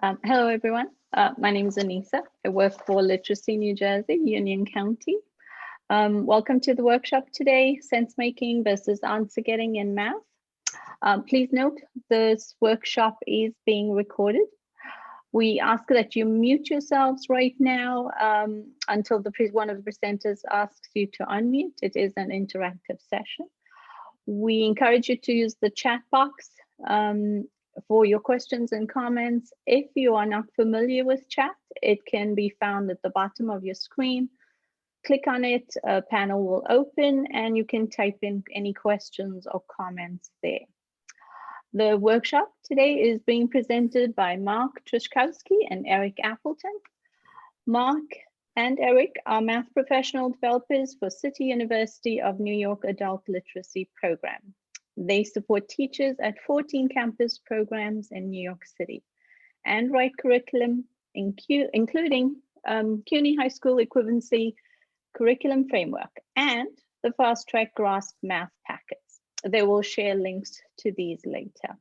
Hello, everyone. My name is Anissa. I work for Literacy New Jersey, Union County. Welcome to the workshop today, sense making versus answer getting in math. Please note this workshop is being recorded. We ask that you mute yourselves right now until one of the presenters asks you to unmute. It is an interactive session. We encourage you to use the chat box for your questions and comments. If you are not familiar with chat, it can be found at the bottom of your screen. Click on it, a panel will open, and you can type in any questions or comments there. The workshop today is being presented by Mark Trushkowsky and Eric Appleton. Mark and Eric are math professional developers for City University of New York Adult Literacy Program. They support teachers at 14 campus programs in New York City and write curriculum, including CUNY High School Equivalency Curriculum Framework and the Fast Track Grasp Math Packets. They will share links to these later.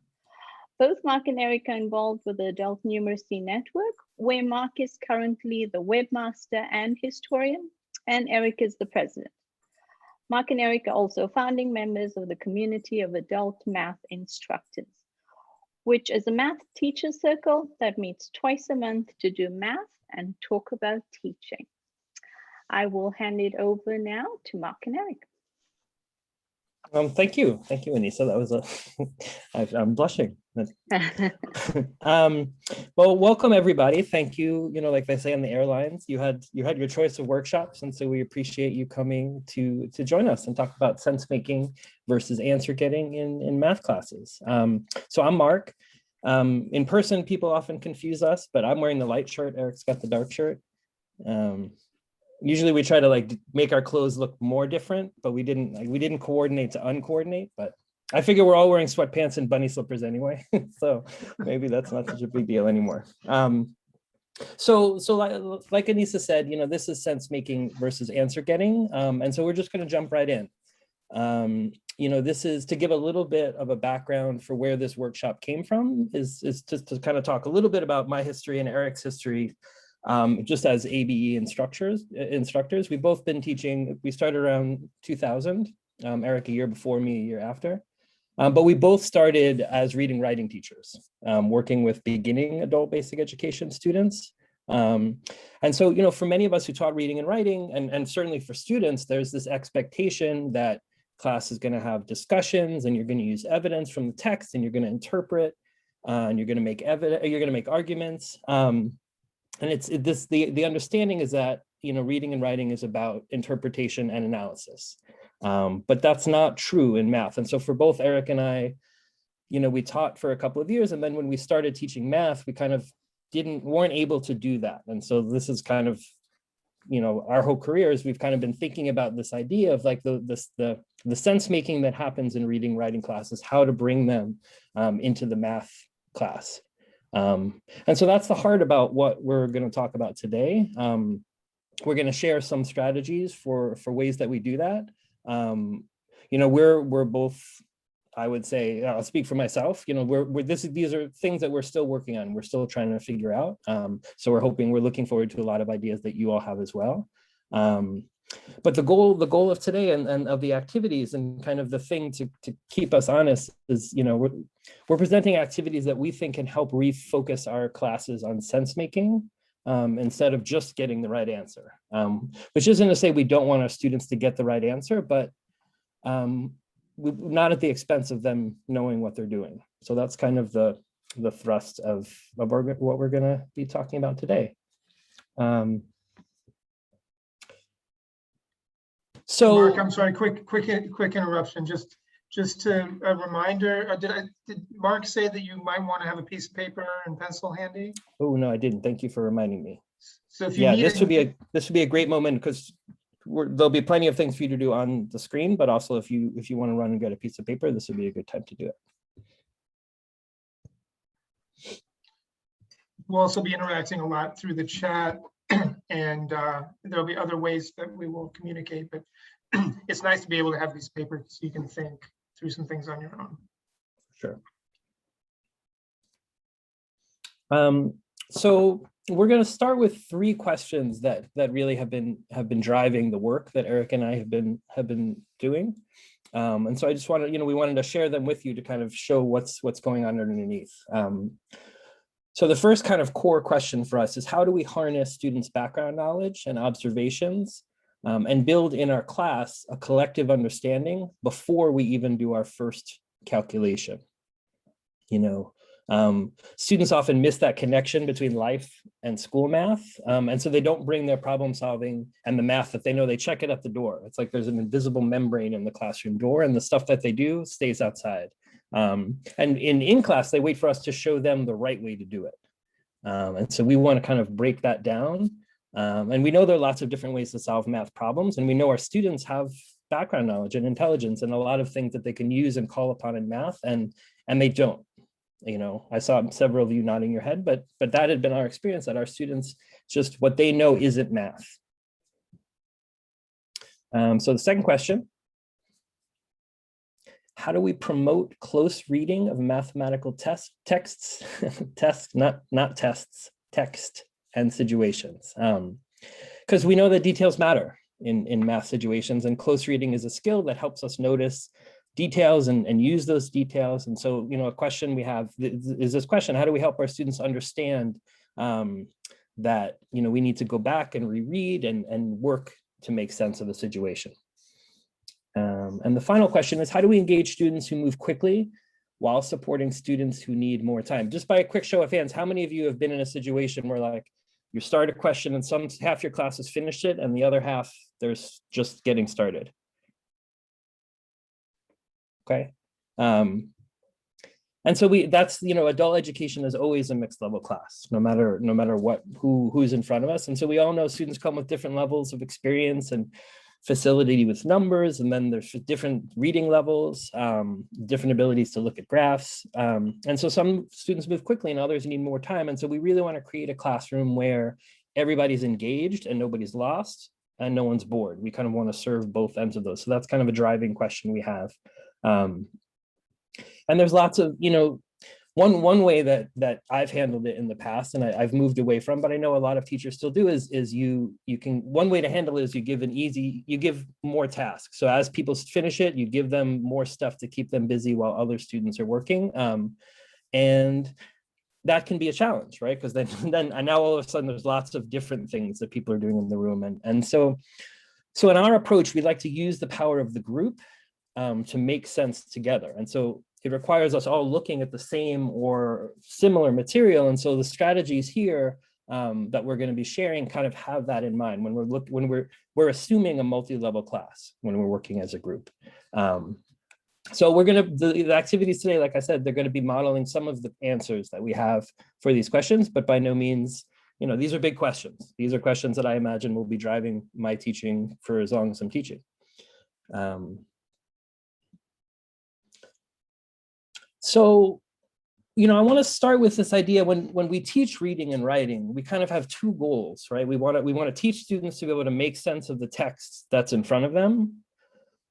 Both Mark and Eric are involved with the Adult Numeracy Network, where Mark is currently the webmaster and historian, and Eric is the president. Mark and Eric are also founding members of the community of adult math instructors, which is a math teacher circle that meets twice a month to do math and talk about teaching. I will hand it over now to Mark and Eric. Thank you, Anissa. That was I'm blushing. Well, welcome everybody. Thank you. You know, like they say on the airlines, you had your choice of workshops, and so we appreciate you coming to join us and talk about sense making versus answer getting in math classes. So I'm Mark. In person, people often confuse us, but I'm wearing the light shirt. Eric's got the dark shirt. Usually we try to like make our clothes look more different, but we didn't coordinate to uncoordinate, but I figure we're all wearing sweatpants and bunny slippers anyway. So maybe that's not such a big deal anymore. So like Anissa said, you know, this is sense making versus answer getting. And so we're just going to jump right in. You know, this is to give a little bit of a background for where this workshop came from, is just to kind of talk a little bit about my history and Eric's history. Just as ABE instructors, we've both been teaching. We started around 2000, Eric a year before me, a year after. But we both started as reading writing teachers, working with beginning adult basic education students. And so, you know, for many of us who taught reading and writing, and certainly for students, there's this expectation that class is going to have discussions, and you're going to use evidence from the text, and you're going to interpret, and you're going to make arguments. And the understanding is that, you know, reading and writing is about interpretation and analysis, but that's not true in math. And so for both Eric and I, you know, we taught for a couple of years, and then when we started teaching math, we kind of weren't able to do that. And so this is kind of, you know, our whole careers, we've kind of been thinking about this idea of like the sense making that happens in reading writing classes, how to bring them into the math class. And so that's the heart about what we're going to talk about today. We're going to share some strategies for ways that we do that. You know, we're both, I would say, I'll speak for myself, you know, these are things that we're still working on. We're still trying to figure out. So we're looking forward to a lot of ideas that you all have as well. But the goal of today and of the activities and kind of the thing to keep us honest is, you know, we're presenting activities that we think can help refocus our classes on sense making instead of just getting the right answer, which isn't to say we don't want our students to get the right answer, but not at the expense of them knowing what they're doing. So that's kind of the thrust of what we're going to be talking about today. So Mark, I'm sorry, quick interruption. Just a reminder, did Mark say that you might want to have a piece of paper and pencil handy? Oh no, I didn't. Thank you for reminding me. So if you need this would be a great moment, because there'll be plenty of things for you to do on the screen, but also if you want to run and get a piece of paper, this would be a good time to do it. We'll also be interacting a lot through the chat, and there'll be other ways that we will communicate, but it's nice to be able to have these papers so you can think through some things on your own. Sure. So we're going to start with 3 questions that really have been driving the work that Eric and I have been doing. And so I just wanted, we wanted to share them with you to kind of show what's going on underneath. So the first kind of core question for us is, how do we harness students' background knowledge and observations and build in our class a collective understanding before we even do our first calculation? Students often miss that connection between life and school math. And so they don't bring their problem solving and the math that they know, they check it at the door. It's like there's an invisible membrane in the classroom door, and the stuff that they do stays outside. And in class, they wait for us to show them the right way to do it. And so we want to kind of break that down. And we know there are lots of different ways to solve math problems. And we know our students have background knowledge and intelligence and a lot of things that they can use and call upon in math, and they don't. I saw several of you nodding your head, but that had been our experience, that our students, just what they know isn't math. So the second question, how do we promote close reading of mathematical texts, not tests, text and situations? Because we know that details matter in math situations, and close reading is a skill that helps us notice details and use those details. And so, a question we have is this question: how do we help our students understand that, we need to go back and reread and work to make sense of the situation? And the final question is, how do we engage students who move quickly while supporting students who need more time? Just by a quick show of hands, how many of you have been in a situation where, like, you start a question and half your class has finished it and the other half there's just getting started? Okay. And so that's, adult education is always a mixed level class, no matter who's in front of us. And so we all know students come with different levels of experience and facility with numbers, and then there's different reading levels, different abilities to look at graphs. And so some students move quickly and others need more time. And so we really want to create a classroom where everybody's engaged and nobody's lost and no one's bored. We kind of want to serve both ends of those. So that's kind of a driving question we have. And there's lots of, one way that I've handled it in the past, and I've moved away from, but I know a lot of teachers still do, is one way to handle it is you give more tasks. So as people finish it, you give them more stuff to keep them busy while other students are working. And that can be a challenge, right? Because then now all of a sudden there's lots of different things that people are doing in the room. And so in our approach, we like to use the power of the group to make sense together. And so it requires us all looking at the same or similar material. And so the strategies here that we're going to be sharing kind of have that in mind when we're assuming a multi-level class, when we're working as a group. So we're going to, the activities today, like I said, they're going to be modeling some of the answers that we have for these questions, but by no means, these are big questions. These are questions that I imagine will be driving my teaching for as long as I'm teaching. So, I want to start with this idea when we teach reading and writing, we kind of have 2 goals, right? We want to teach students to be able to make sense of the text that's in front of them.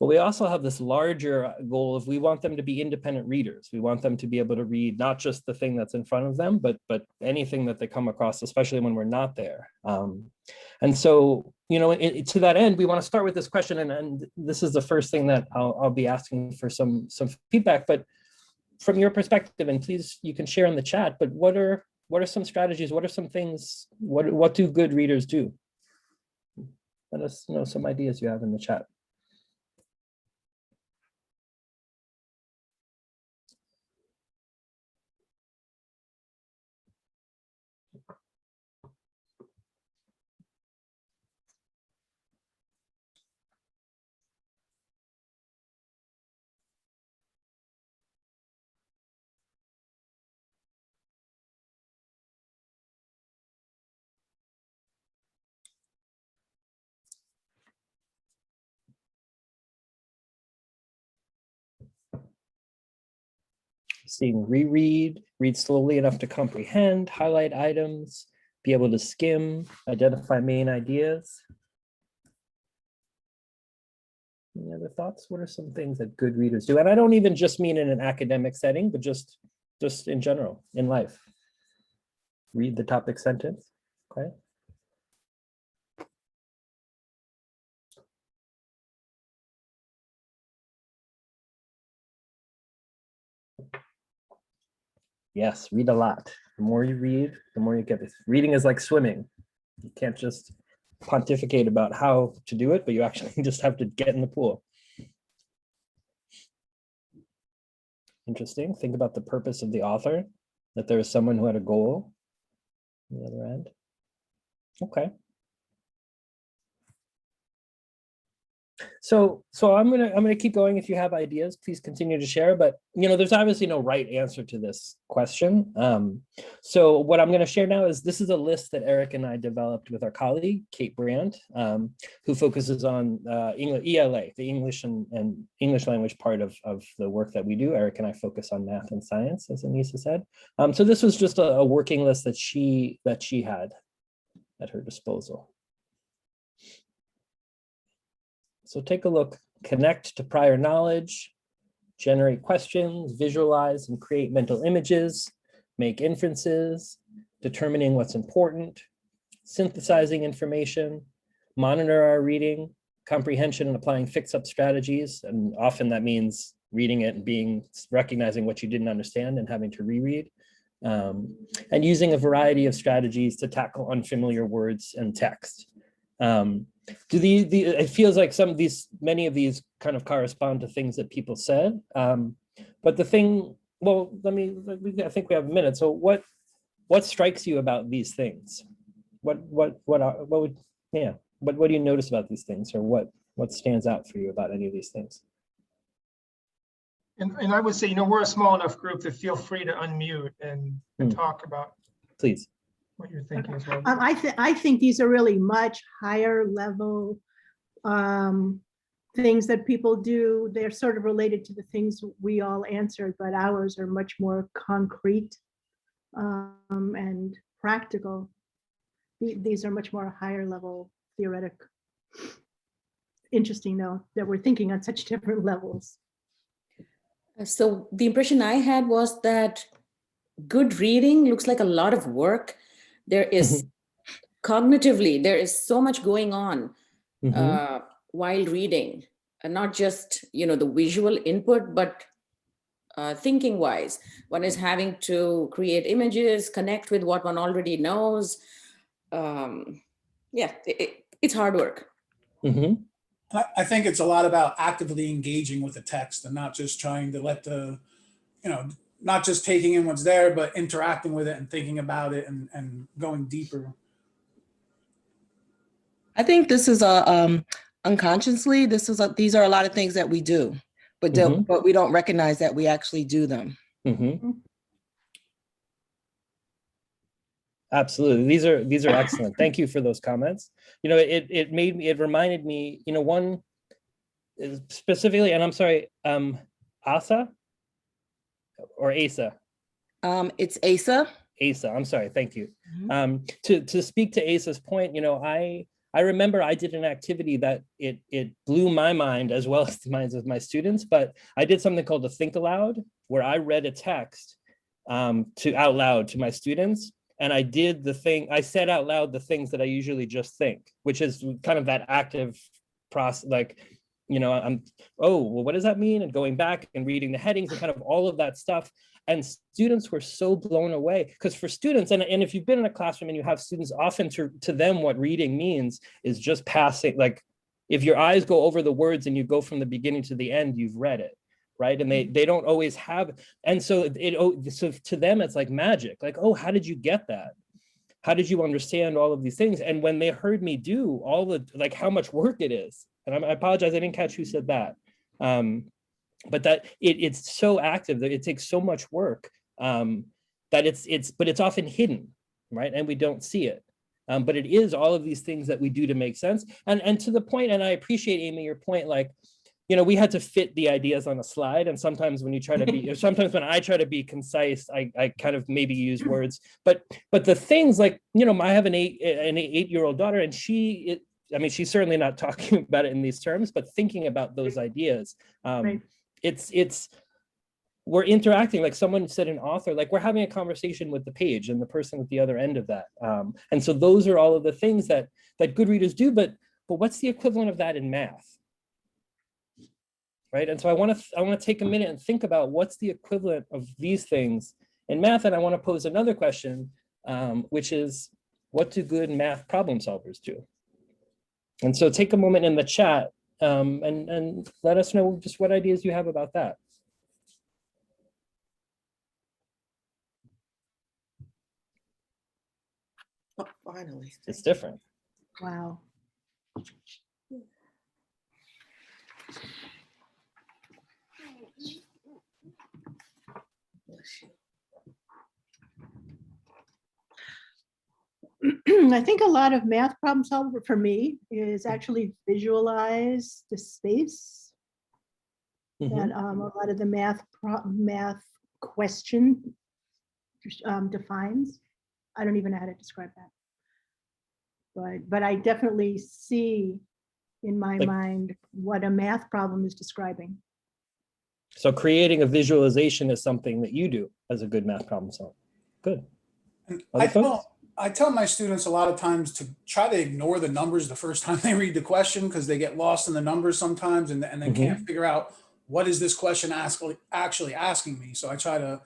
But we also have this larger goal of we want them to be independent readers. We want them to be able to read not just the thing that's in front of them, but anything that they come across, especially when we're not there. And so, to that end, we want to start with this question, and this is the first thing that I'll be asking for some feedback. But from your perspective, and please, you can share in the chat, but what are some strategies? What are some things? What do good readers do? Let us know some ideas you have in the chat. Seeing reread, read slowly enough to comprehend, highlight items, be able to skim, identify main ideas. Any other thoughts? What are some things that good readers do? And I don't even just mean in an academic setting, but just in general, in life. read the topic sentence. Okay. Yes, read a lot. The more you read, the more you get this. Reading is like swimming. You can't just pontificate about how to do it, but you actually just have to get in the pool. Interesting. Think about the purpose of the author, that there was someone who had a goal on the other end. Okay. So I'm gonna keep going. If you have ideas, please continue to share. But there's obviously no right answer to this question. So what I'm gonna share now is this is a list that Eric and I developed with our colleague Kate Brandt, who focuses on ELA, the English and English language part of the work that we do. Eric and I focus on math and science, as Anissa said. So this was just a working list that she had at her disposal. So take a look, connect to prior knowledge, generate questions, visualize and create mental images, make inferences, determining what's important, synthesizing information, monitor our reading, comprehension and applying fix-up strategies. And often that means reading it and recognizing what you didn't understand and having to reread. And using a variety of strategies to tackle unfamiliar words and text. It feels like many of these kind of correspond to things that people said. But the thing, well, I think we have a minute. So what strikes you about these things? What do you notice about these things, or what stands out for you about any of these things? And I would say, we're a small enough group that feel free to unmute and talk about. Please. What you're thinking as well. I think these are really much higher level things that people do. They're sort of related to the things we all answered, but ours are much more concrete and practical. These are much more higher level theoretic. Interesting though, that we're thinking on such different levels. So the impression I had was that good reading looks like a lot of work. There is cognitively, there is so much going on while reading, and not just, the visual input, but thinking wise. One is having to create images, connect with what one already knows. It's hard work. I think it's a lot about actively engaging with the text and not just trying to let not just taking in what's there, but interacting with it and thinking about it and going deeper. I think this is unconsciously, these are a lot of things that we do, but we don't recognize that we actually do them. Absolutely. These are excellent. Thank you for those comments. It reminded me, one specifically, and I'm sorry, Asa or Asa? It's Asa. Asa, I'm sorry, thank you. To speak to Asa's point, I remember I did an activity that it blew my mind as well as the minds of my students, but I did something called a think aloud, where I read a text out loud to my students. And I did I said out loud the things that I usually just think, which is kind of that active process, like, what does that mean? And going back and reading the headings and kind of all of that stuff. And students were so blown away, because for students, and if you've been in a classroom and you have students, often to them, what reading means is just passing, like if your eyes go over the words and you go from the beginning to the end, you've read it. Right. And they don't always have. And so so to them, it's like magic, like, oh, how did you get that? How did you understand all of these things? And when they heard me do all the, like, how much work it is, and I apologize, I didn't catch who said that. But that it's so active that it takes so much work that it's often hidden, right? And we don't see it. But it is all of these things that we do to make sense. And to the point, and I appreciate, Amy, your point, like, we had to fit the ideas on a slide. And sometimes when you try to be, sometimes when I try to be concise, I kind of maybe use words, but the things like, I have an 8-year-old daughter, and she's certainly not talking about it in these terms, but thinking about those ideas. Right. It's we're interacting, like someone said, an author, like we're having a conversation with the page and the person at the other end of that. And so those are all of the things that good readers do, but what's the equivalent of that in math? Right, and so I want to take a minute and think about what's the equivalent of these things in math, and I want to pose another question, which is, what do good math problem solvers do? And so take a moment in the chat and let us know just what ideas you have about that. Oh, finally. It's different. Wow. I think a lot of math problem solver for me is actually visualize the space that a lot of the math question defines. I don't even know how to describe that. But I definitely see in my mind what a math problem is describing. So creating a visualization is something that you do as a good math problem solver. Good. And I tell my students a lot of times to try to ignore the numbers the first time they read the question, because they get lost in the numbers sometimes and they can't figure out what is this question actually asking me. So I try to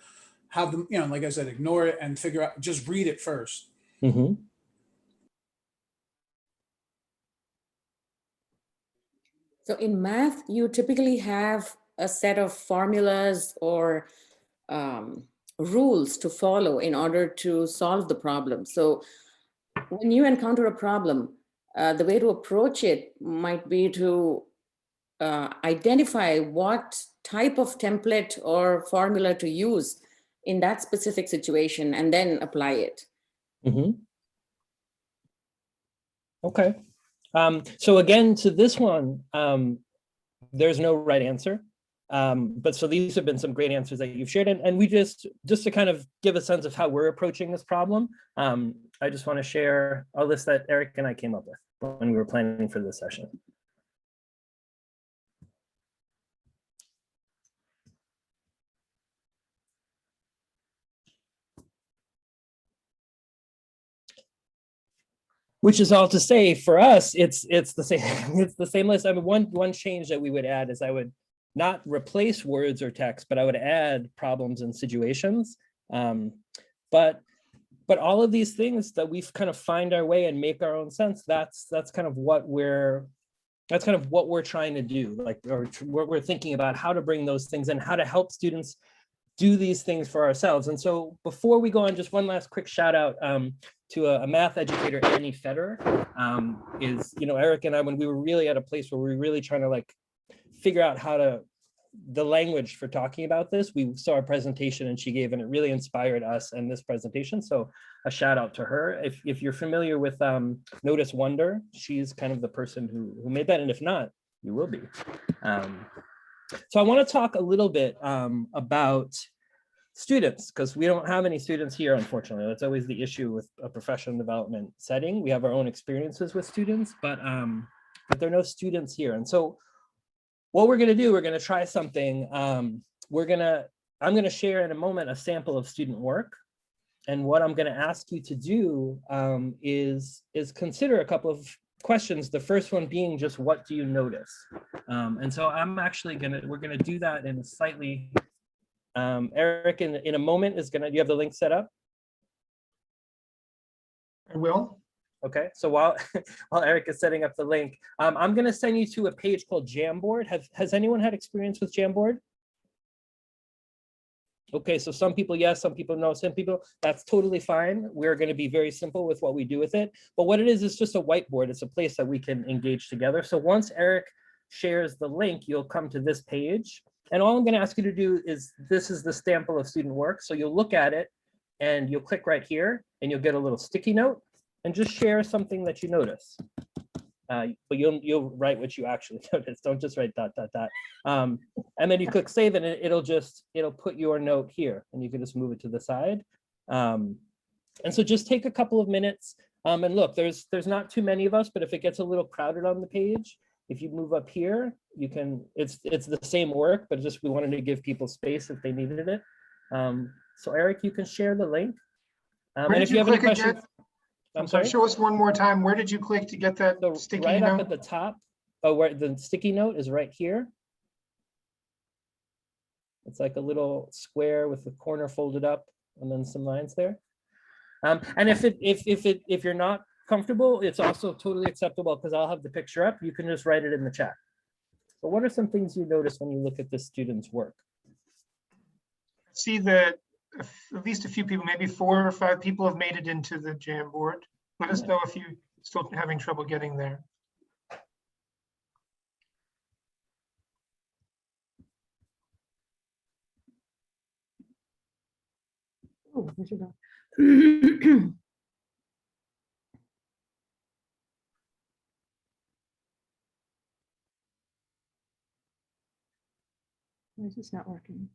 have them, like I said, ignore it and figure out, just read it first. So in math, you typically have a set of formulas or rules to follow in order to solve the problem. So when you encounter a problem, the way to approach it might be to identify what type of template or formula to use in that specific situation and then apply it. Okay. So again, to this one, there's no right answer. But so these have been some great answers that you've shared. And we just to kind of give a sense of how we're approaching this problem, I just want to share a list that Eric and I came up with when we were planning for this session. Which is all to say, for us, it's the same. It's the same list. I mean, one change that we would add is I would not replace words or text, but I would add problems and situations. But all of these things that we've kind of find our way and make our own sense. That's kind of what we're trying to do. Like, or what we're thinking about how to bring those things and how to help students do these things for ourselves. And so before we go on, just one last quick shout out to a math educator, Annie Federer, is, Eric and I, when we were really at a place where we were really trying to like figure out the language for talking about this, we saw a presentation and she gave, and it really inspired us and this presentation. So a shout out to her. If you're familiar with Notice Wonder, she's kind of the person who made that. And if not, you will be. So I want to talk a little bit about students, because we don't have any students here, unfortunately. That's always the issue with a professional development setting. We have our own experiences with students, but there are no students here. And so what we're going to do, we're going to try something. I'm going to share in a moment a sample of student work. And what I'm going to ask you to do is consider a couple of questions. The first one being just, what do you notice? And so we're going to do that in a slightly, Eric in a moment do you have the link set up? I will. Okay, so while Eric is setting up the link, I'm going to send you to a page called Jamboard. Has anyone had experience with Jamboard? Okay, so some people yes, some people no, some people, that's totally fine. We're going to be very simple with what we do with it. But what it is just a whiteboard. It's a place that we can engage together. So once Eric shares the link, you'll come to this page. And all I'm going to ask you to do is, this is the sample of student work. So you'll look at it and you'll click right here and you'll get a little sticky note and just share something that you notice. But you'll write what you actually notice. Don't just write ... And then you click save and it'll put your note here and you can just move it to the side. And so just take a couple of minutes and look, there's not too many of us, but if it gets a little crowded on the page, if you move up here, you can, it's the same work, but just we wanted to give people space if they needed it. So Eric, you can share the link. Where And did if you you have any click questions, again? I'm sorry. Show us one more time. Where did you click to get that So sticky right up note? at the top, where the sticky note is right here. It's like a little square with the corner folded up and then some lines there. And if you're not comfortable, it's also totally acceptable because I'll have the picture up. You can just write it in the chat. But what are some things you notice when you look at the student's work? See that at least a few people, maybe 4 or 5 people have made it into the Jamboard. Let us know if you're still having trouble getting there. Oh, where'd you go? Why is this not working?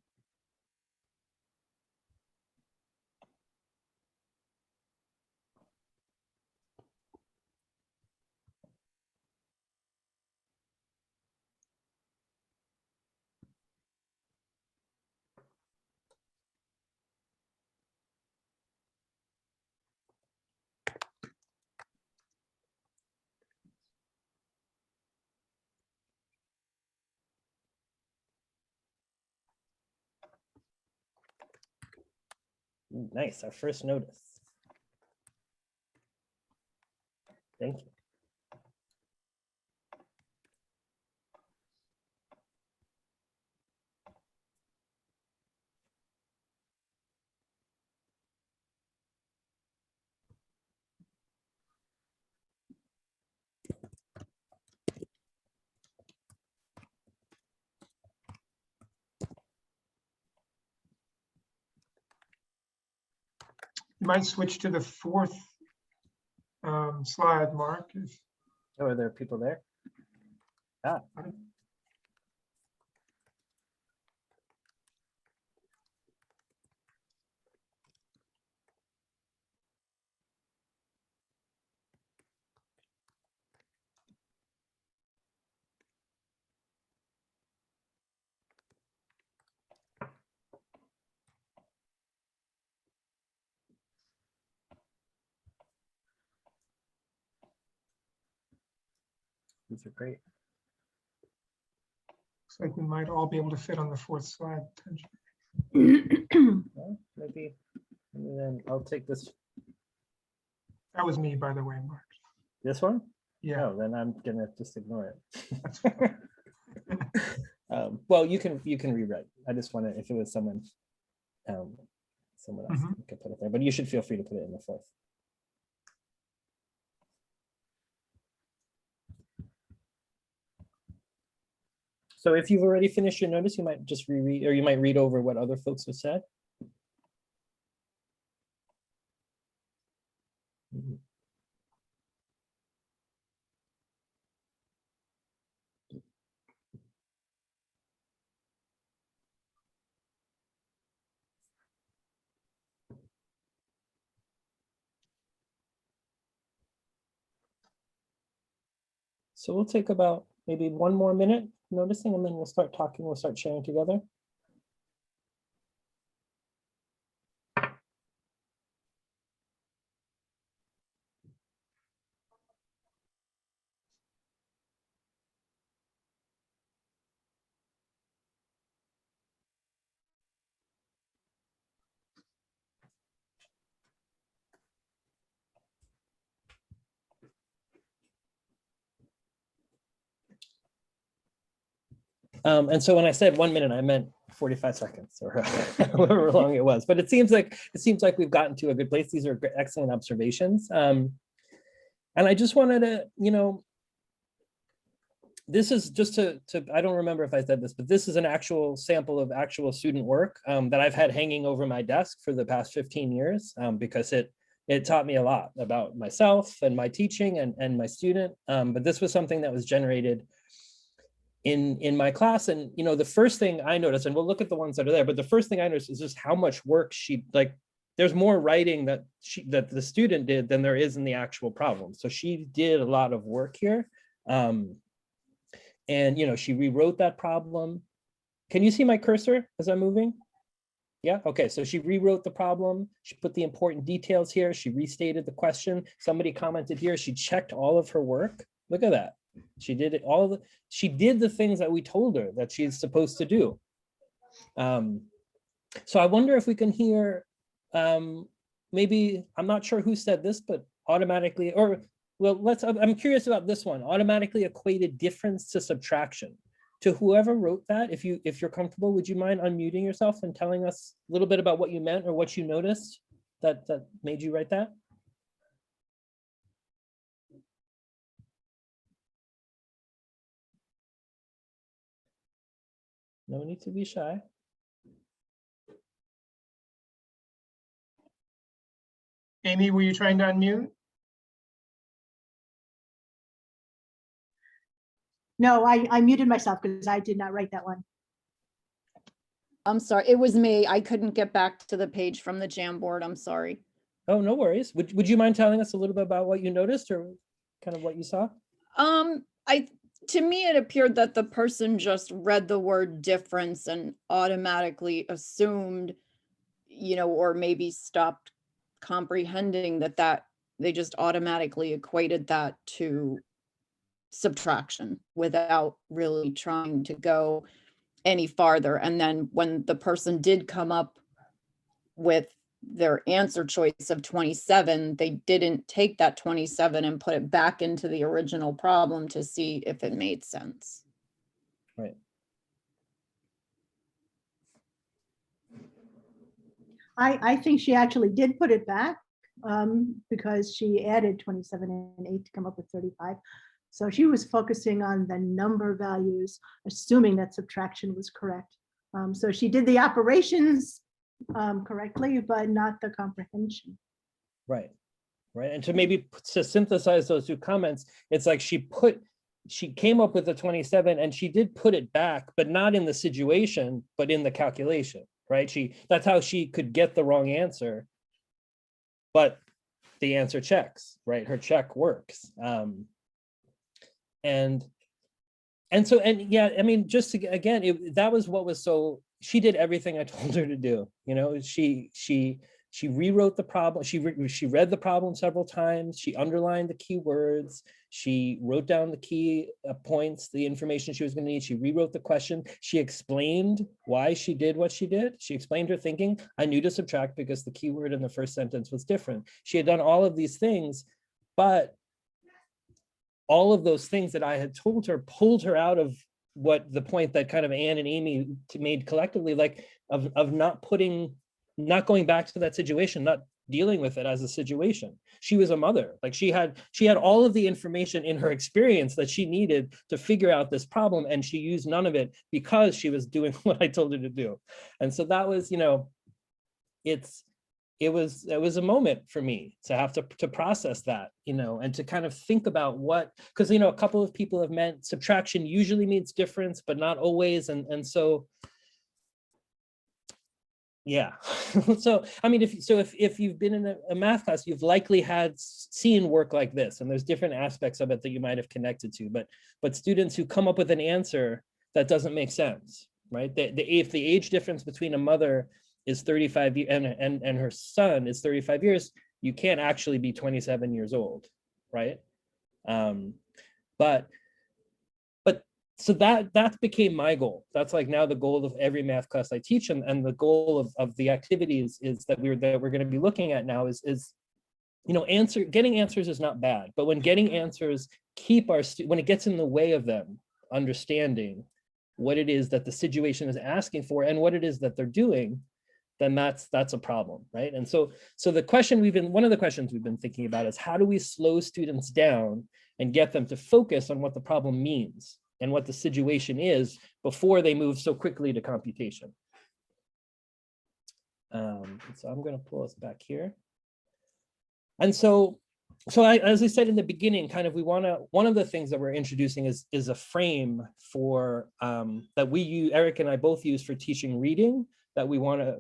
Ooh, nice, our first notice. Thank you. You might switch to the 4th slide, Mark. Oh, are there people there? Ah. These are great. Looks like we might all be able to fit on the 4th slide. Well, maybe then I'll take this That was me, by the way, Mark. one. Yeah. No, then I'm gonna just ignore That's it. Well, you can rewrite. I just want to, if it was someone else, you could put it there, but you should feel free to put it in the 4th. So if you've already finished your notice, you might just reread, or you might read over what other folks have said. So we'll take about maybe 1 more minute noticing, and then we'll start talking, we'll start sharing together. And so when I said 1 minute, I meant 45 seconds or however long it was. But it seems like we've gotten to a good place. These are excellent observations. And I just wanted to, this is just to I don't remember if I said this, but this is an actual sample of actual student work that I've had hanging over my desk for the past 15 years because it taught me a lot about myself and my teaching and my student. But this was something that was generated in my class. And the first thing I noticed, and we'll look at the ones that are there, but the first thing I noticed is just how much work there's more writing that the student did than there is in the actual problem. So she did a lot of work here. And, she rewrote that problem. Can you see my cursor as I'm moving? Yeah, okay, so she rewrote the problem. She put the important details here. She restated the question. Somebody commented here, she checked all of her work. Look at that. She did it all. She did the things that we told her that she's supposed to do. So I wonder if we can hear, maybe, I'm not sure who said this, but automatically, or well, I'm curious about this one, automatically equated difference to subtraction. To whoever wrote that, if you're comfortable, would you mind unmuting yourself and telling us a little bit about what you meant or what you noticed that made you write that? No need to be shy. Amy, were you trying to unmute? No, I muted myself because I did not write that one. I'm sorry, it was me. I couldn't get back to the page from the Jamboard. I'm sorry. Oh, no worries. Would you mind telling us a little bit about what you noticed or kind of what you saw? To me, it appeared that the person just read the word difference and automatically assumed, or maybe stopped comprehending that they just automatically equated that to subtraction without really trying to go any farther. And then when the person did come up with their answer choice of 27, they didn't take that 27 and put it back into the original problem to see if it made sense. Right. I think she actually did put it back because she added 27 and 8 to come up with 35. So she was focusing on the number values, assuming that subtraction was correct. So she did the operations correctly, but not the comprehension. Right. And to synthesize those two comments, it's like she came up with the 27 and she did put it back, but not in the situation, but in the calculation, right? That's how she could get the wrong answer, but the answer checks, right? Her check works. And yeah, I mean, just to, again, that was what was so, she did everything I told her to do. She rewrote the problem. She read the problem several times. She underlined the key words. She wrote down the key points, the information she was going to need. She rewrote the question. She explained why she did what she did. She explained her thinking. I knew to subtract because the key word in the first sentence was different. She had done all of these things, but all of those things that I had told her pulled her out of what the point that kind of Anne and Amy made collectively, like of not going back to that situation, not dealing with it as a situation. She was a mother. Like she had all of the information in her experience that she needed to figure out this problem, and she used none of it because she was doing what I told her to do. And so that was, it was a moment for me to have to process that, and to kind of think about because, a couple of people have meant subtraction usually means difference, but not always. And so, yeah. So, I mean, if you've been in a math class, you've likely seen work like this, and there's different aspects of it that you might have connected to, but students who come up with an answer that doesn't make sense, right? If the age difference between a mother is 35 years and her son is 35 years, you can't actually be 27 years old, right? But so that became my goal. That's like now the goal of every math class I teach, and the goal of the activities is that we're going to be looking at now is getting answers is not bad, but when getting answers when it gets in the way of them understanding what it is that the situation is asking for and what it is that they're doing, then that's a problem, right? And so the question one of the questions we've been thinking about is, how do we slow students down and get them to focus on what the problem means and what the situation is before they move so quickly to computation? So I'm going to pull us back here. And so as I said in the beginning, kind of one of the things that we're introducing is a frame for that Eric and I both use for teaching reading, that we want to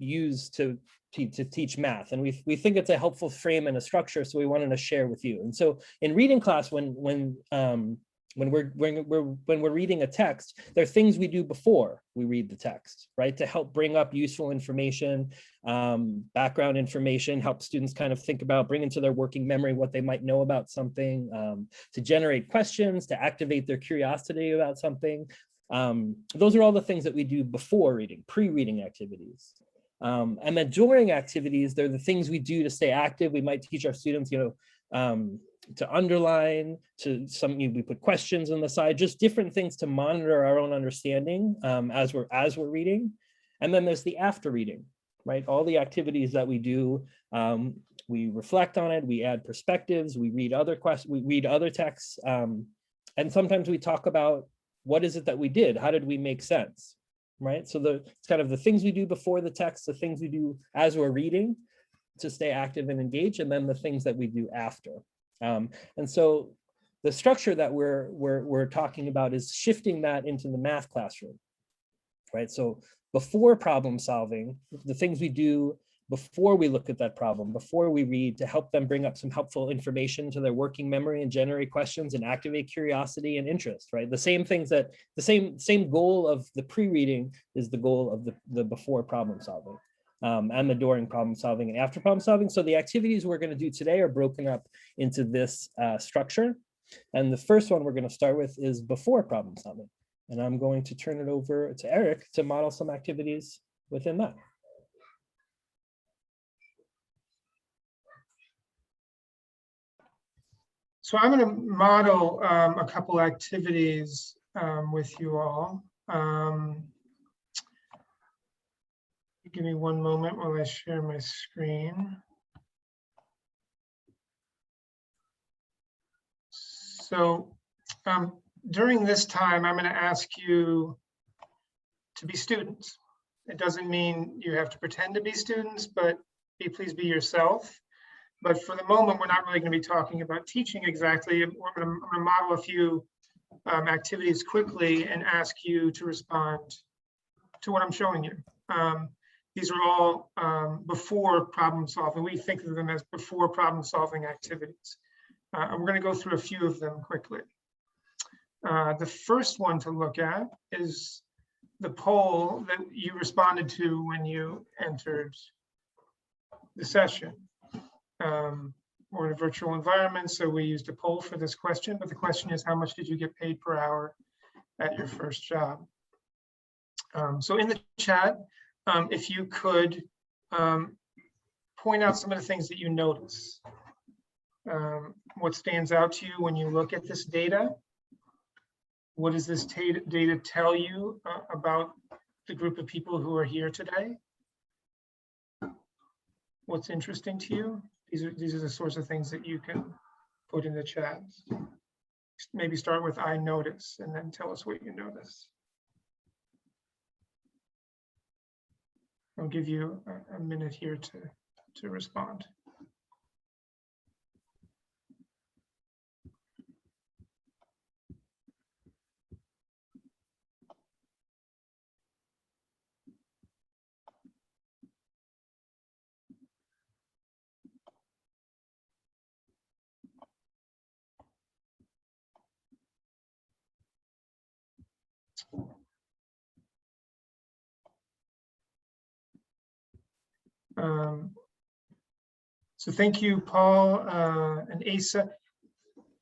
use to teach math, and we think it's a helpful frame and a structure, so we wanted to share with you. And so in reading class, when when we're reading a text, there are things we do before we read the text, right? To help bring up useful information, background information, help students kind of think about, bring into their working memory what they might know about something, to generate questions, to activate their curiosity about something. Those are all the things that we do before reading, pre-reading activities. And then during activities, they're the things we do to stay active. We might teach our students, to underline, we put questions on the side, just different things to monitor our own understanding as we're reading. And then there's the after reading, right? All the activities that we do, we reflect on it, we add perspectives, we read other texts, and sometimes we talk about what is it that we did, how did we make sense, right? So it's kind of the things we do before the text, the things we do as we're reading to stay active and engaged, and then the things that we do after. And so the structure that we're talking about is shifting that into the math classroom, right? So before problem solving, the things we do before we look at that problem, before we read, to help them bring up some helpful information to their working memory and generate questions and activate curiosity and interest, right? The same things that, the same goal of the pre-reading is the goal of the before problem solving. And the during problem solving and after problem solving. So the activities we're going to do today are broken up into this structure. And the first one we're going to start with is before problem solving. And I'm going to turn it over to Eric to model some activities within that. So I'm going to model a couple activities with you all. Give me one moment while I share my screen. So during this time, I'm going to ask you to be students. It doesn't mean you have to pretend to be students, but please be yourself. But for the moment, we're not really going to be talking about teaching exactly. I'm going to model a few activities quickly and ask you to respond to what I'm showing you. These are all before problem solving. We think of them as before problem solving activities. We're going to go through a few of them quickly. The first one to look at is the poll that you responded to when you entered the session. We're in a virtual environment, so we used a poll for this question, but the question is, how much did you get paid per hour at your first job? So in the chat, if you could point out some of the things that you notice. What stands out to you when you look at this data? What does this data tell you about the group of people who are here today? What's interesting to you? These are the sorts of things that you can put in the chat. Maybe start with I notice and then tell us what you notice. I'll give you a minute here to respond. So thank you, Paul and Asa.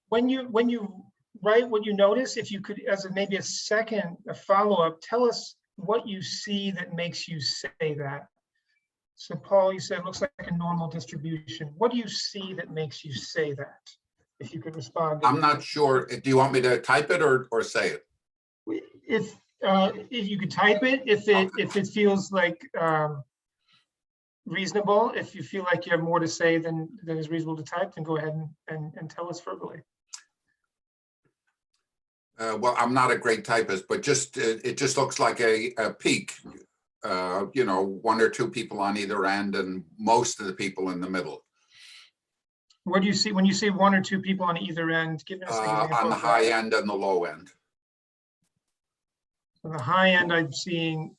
When you write what you notice, if you could, as maybe a follow-up, tell us what you see that makes you say that. So Paul, you said it looks like a normal distribution. What do you see that makes you say that? If you could respond. I'm not sure. Do you want me to type it or say it? If you could type it, if it feels like reasonable, if you feel like you have more to say than is reasonable to type, then go ahead and tell us verbally. Well, I'm not a great typist, but it just looks like a peak. You know, one or two people on either end and most of the people in the middle. What do you see when you say one or two people on either end? Give us an example. On the high end and the low end. On the high end, I'm seeing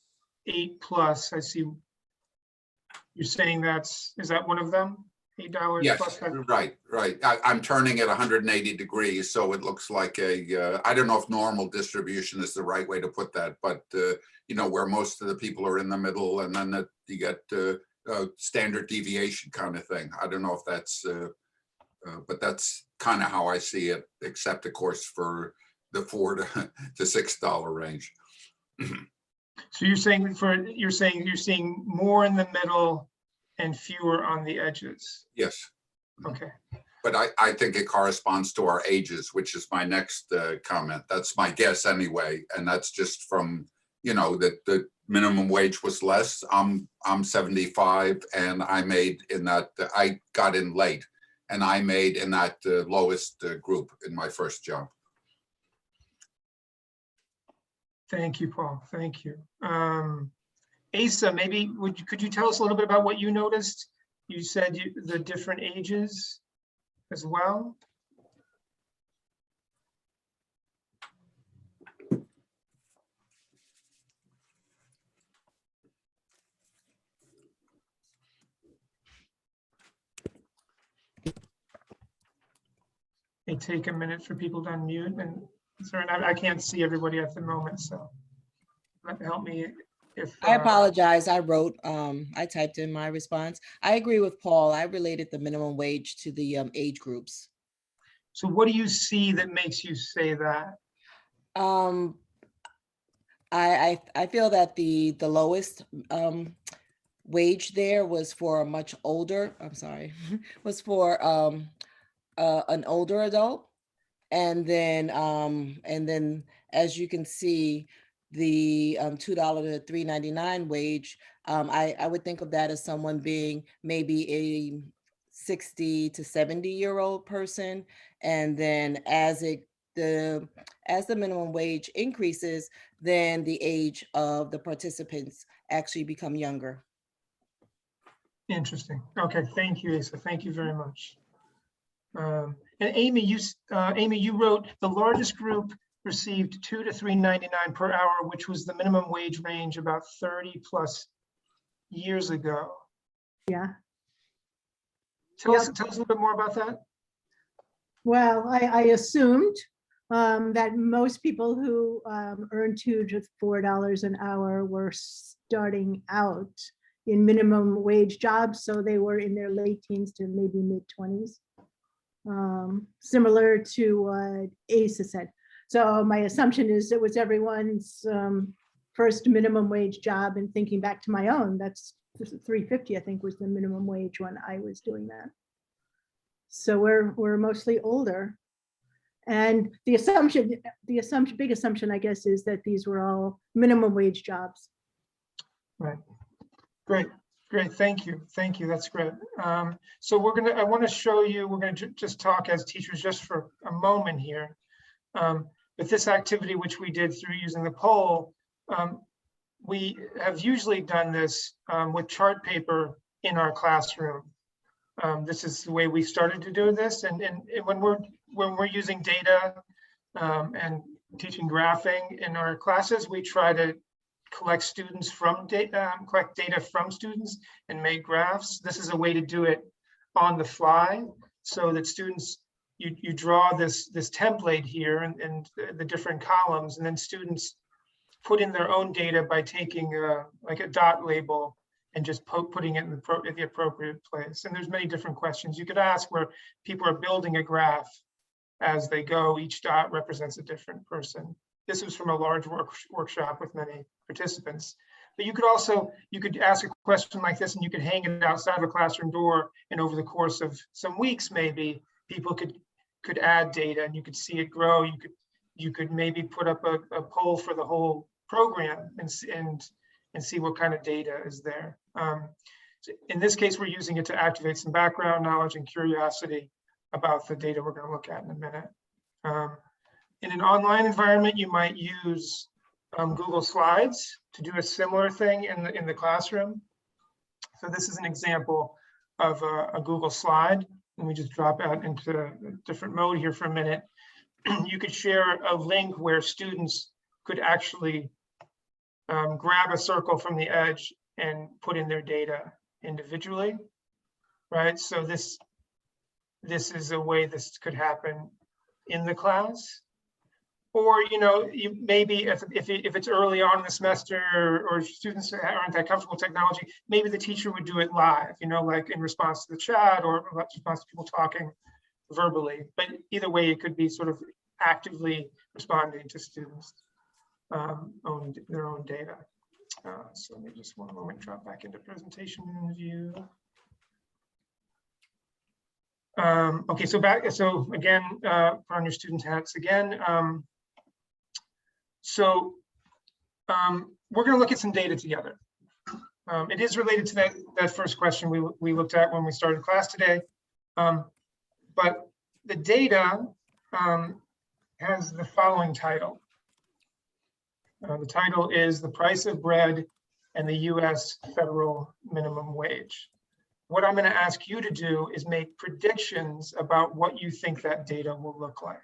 8+. I see. You're saying is that one of them? $8 Yes, plus that. right. I'm turning it 180 degrees, so it looks like I don't know if normal distribution is the right way to put that, but you know, where most of the people are in the middle, and then you get standard deviation kind of thing. I don't know if that's, but that's kind of how I see it, except of course for the $4 to $6 range. So you're saying you're seeing more in the middle and fewer on the edges. Yes. Okay. But I think it corresponds to our ages, which is my next comment. That's my guess anyway. And that's just from, you know, that the minimum wage was less. I'm 75 and I made in that, I got in late and I made in that lowest group in my first job. Thank you, Paul. Thank you. Asa, maybe could you tell us a little bit about what you noticed? You said the different ages as well. May take a minute for people to unmute, and sorry, I can't see everybody at the moment, so help me if I apologize. I wrote, I typed in my response. I agree with Paul. I related the minimum wage to the age groups. So what do you see that makes you say that? I feel that the lowest wage there was for a much older, was for an older adult. And then as you can see, the $2 to $3.99 wage, I would think of that as someone being maybe a 60 to 70-year-old person. And then as the minimum wage increases, then the age of the participants actually become younger. Interesting. Okay, thank you, Asa. Thank you very much. And Amy, you wrote the largest group received $2 to $3.99 per hour, which was the minimum wage range about 30 plus years ago. Yeah. Tell us a little bit more about that. Well, I assumed that most people who earn $2 to $4 an hour were starting out in minimum wage jobs, so they were in their late teens to maybe mid-20s. Similar to what Asa said. So my assumption is it was everyone's first minimum wage job, and thinking back to my own, that's $3.50, I think was the minimum wage when I was doing that. So we're mostly older. And the big assumption, I guess, is that these were all minimum wage jobs. Right. Great. Thank you. That's great. So I want to show you, we're going to just talk as teachers just for a moment here. With this activity, which we did through using the poll, we have usually done this with chart paper in our classroom. This is the way we started to do this. And when we're using data and teaching graphing in our classes, we try to collect data from students and make graphs. This is a way to do it on the fly, so that students, you draw this template here and the different columns, and then students put in their own data by taking like a dot label and just putting it in the appropriate place. And there's many different questions you could ask where people are building a graph as they go. Each dot represents a different person. This was from a large workshop with many participants. But you could ask a question like this, and you could hang it outside of a classroom door, and over the course of some weeks, maybe people could add data and you could see it grow. You could maybe put up a poll for the whole program and see what kind of data is there. So in this case, we're using it to activate some background knowledge and curiosity about the data we're going to look at in a minute. In an online environment, you might use Google Slides to do a similar thing in the classroom. So this is an example of a Google slide. Let me just drop out into a different mode here for a minute. You could share a link where students could actually grab a circle from the edge and put in their data individually. right? So this is a way this could happen in the class. Or, you maybe if it's early on in the semester, or students aren't that comfortable with technology, maybe the teacher would do it live, like in response to the chat or in response to people talking verbally. But either way, it could be sort of actively responding to students' their own data. So let me just one moment drop back into presentation view. Okay, so again, put on your student hats again. We're going to look at some data together. It is related to that first question we looked at when we started class today. But the data has the following title. The title is "The Price of Bread and the US Federal Minimum Wage." What I'm going to ask you to do is make predictions about what you think that data will look like.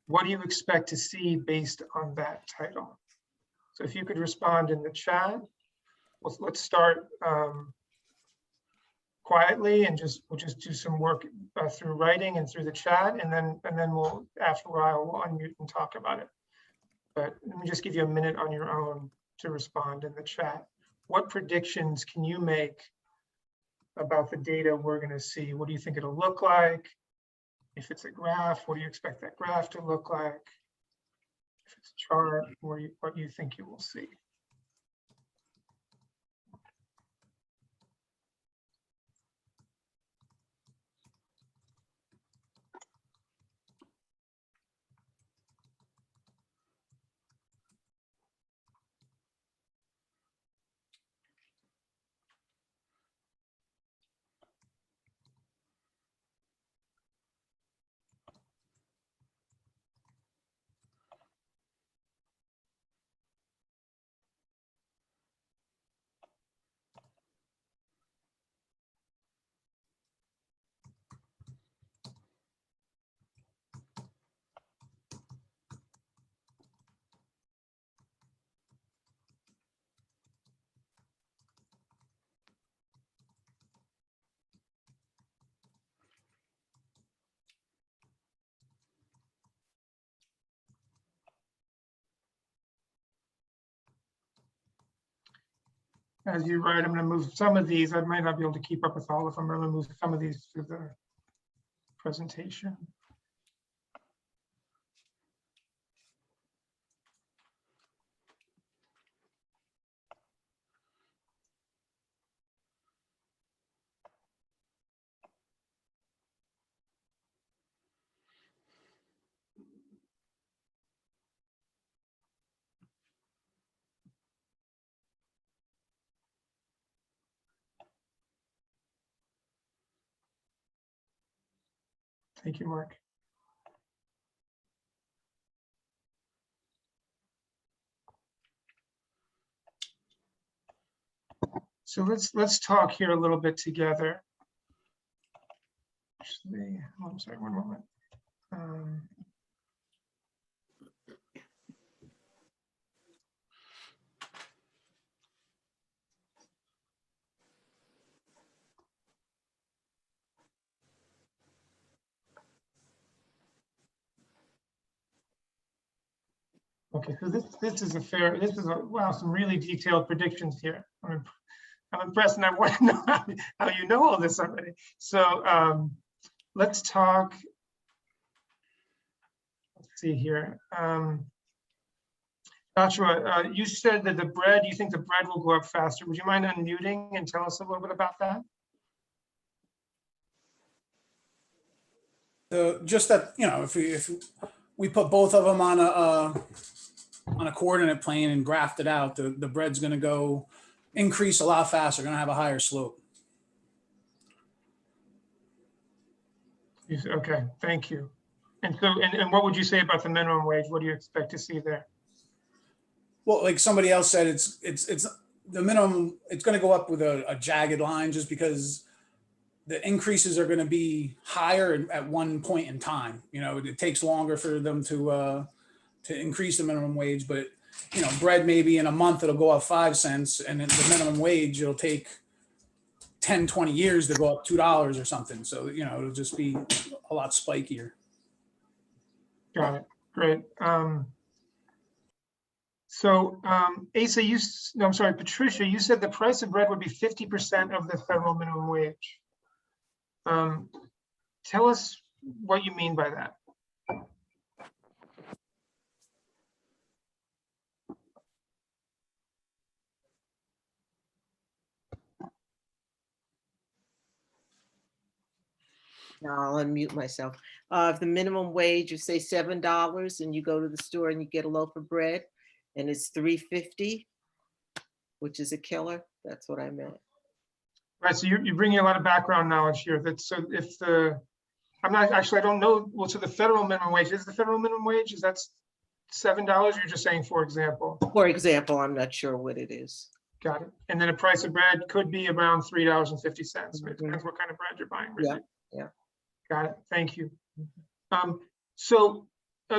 What do you expect to see based on that title? So if you could respond in the chat, let's start quietly and we'll just do some work through writing and through the chat, and then we'll, after a while, we'll unmute and talk about it. But let me just give you a minute on your own to respond in the chat. What predictions can you make about the data we're going to see? What do you think it'll look like? If it's a graph, what do you expect that graph to look like? If it's a chart, what do you think you will see? As you write, I'm going to move some of these. I might not be able to keep up with all of them. I'm going to move some of these to the presentation. Thank you, Mark. So let's talk here a little bit together. Actually, I'm sorry, one moment. Okay, so this is wow, some really detailed predictions here. I'm impressed, and I want to know how you know all this already. So let's talk. Let's see here. Joshua, you said that you think the bread will go up faster. Would you mind unmuting and tell us a little bit about that? Just that, if we put both of them on a coordinate plane and graphed it out, the bread's going to increase a lot faster, going to have a higher slope. Okay, thank you. And so, and what would you say about the minimum wage? What do you expect to see there? Well, like somebody else said, it's the minimum. It's going to go up with a jagged line, just because the increases are going to be higher at one point in time. It takes longer for them to increase the minimum wage, but bread maybe in a month it'll go up 5 cents, and the minimum wage it'll take 10, 20 years to go up $2 or something. So, you know, it'll just be a lot spikier. Got it. Great. Asa, no, I'm sorry, Patricia, you said the price of bread would be 50% of the federal minimum wage. Tell us what you mean by that. Now I'll unmute myself. If the minimum wage, you say $7 and you go to the store and you get a loaf of bread and it's $3.50, which is a killer. That's what I meant. Right, so you're bringing a lot of background knowledge here. I don't know, well, so the federal minimum wage, is the federal minimum wage, is that $7? You're just saying, for example? For example, I'm not sure what it is. Got it. And then a price of bread could be around $3.50. It depends what kind of bread you're buying. Right? Yeah. Got it. Thank you.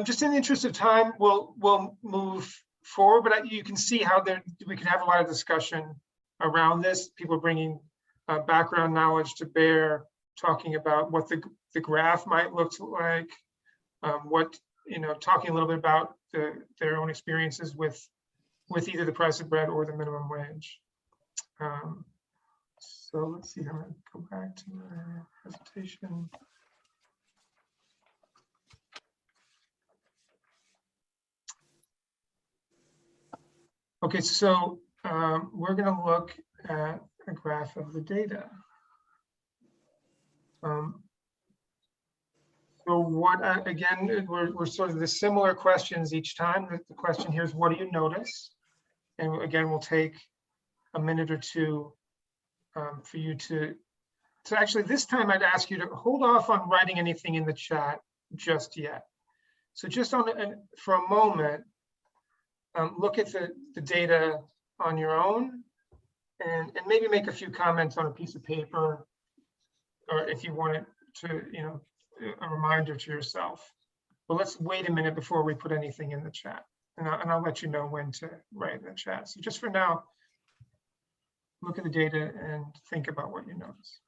Just in the interest of time, we'll move forward, but you can see how we can have a lot of discussion around this. People are bringing background knowledge to bear, talking about what the graph might look like, talking a little bit about their own experiences with either the price of bread or the minimum wage. So let's see, I'm going to go back to my presentation. Okay, so we're going to look at a graph of the data. Again, we're sort of the similar questions each time. The question here is, what do you notice? And again, we'll take a minute or two for you to actually, this time I'd ask you to hold off on writing anything in the chat just yet. So just for a moment, look at the data on your own and maybe make a few comments on a piece of paper, or if you want it to, a reminder to yourself. But let's wait a minute before we put anything in the chat, and I'll let you know when to write in the chat. So just for now, look at the data and think about what you notice.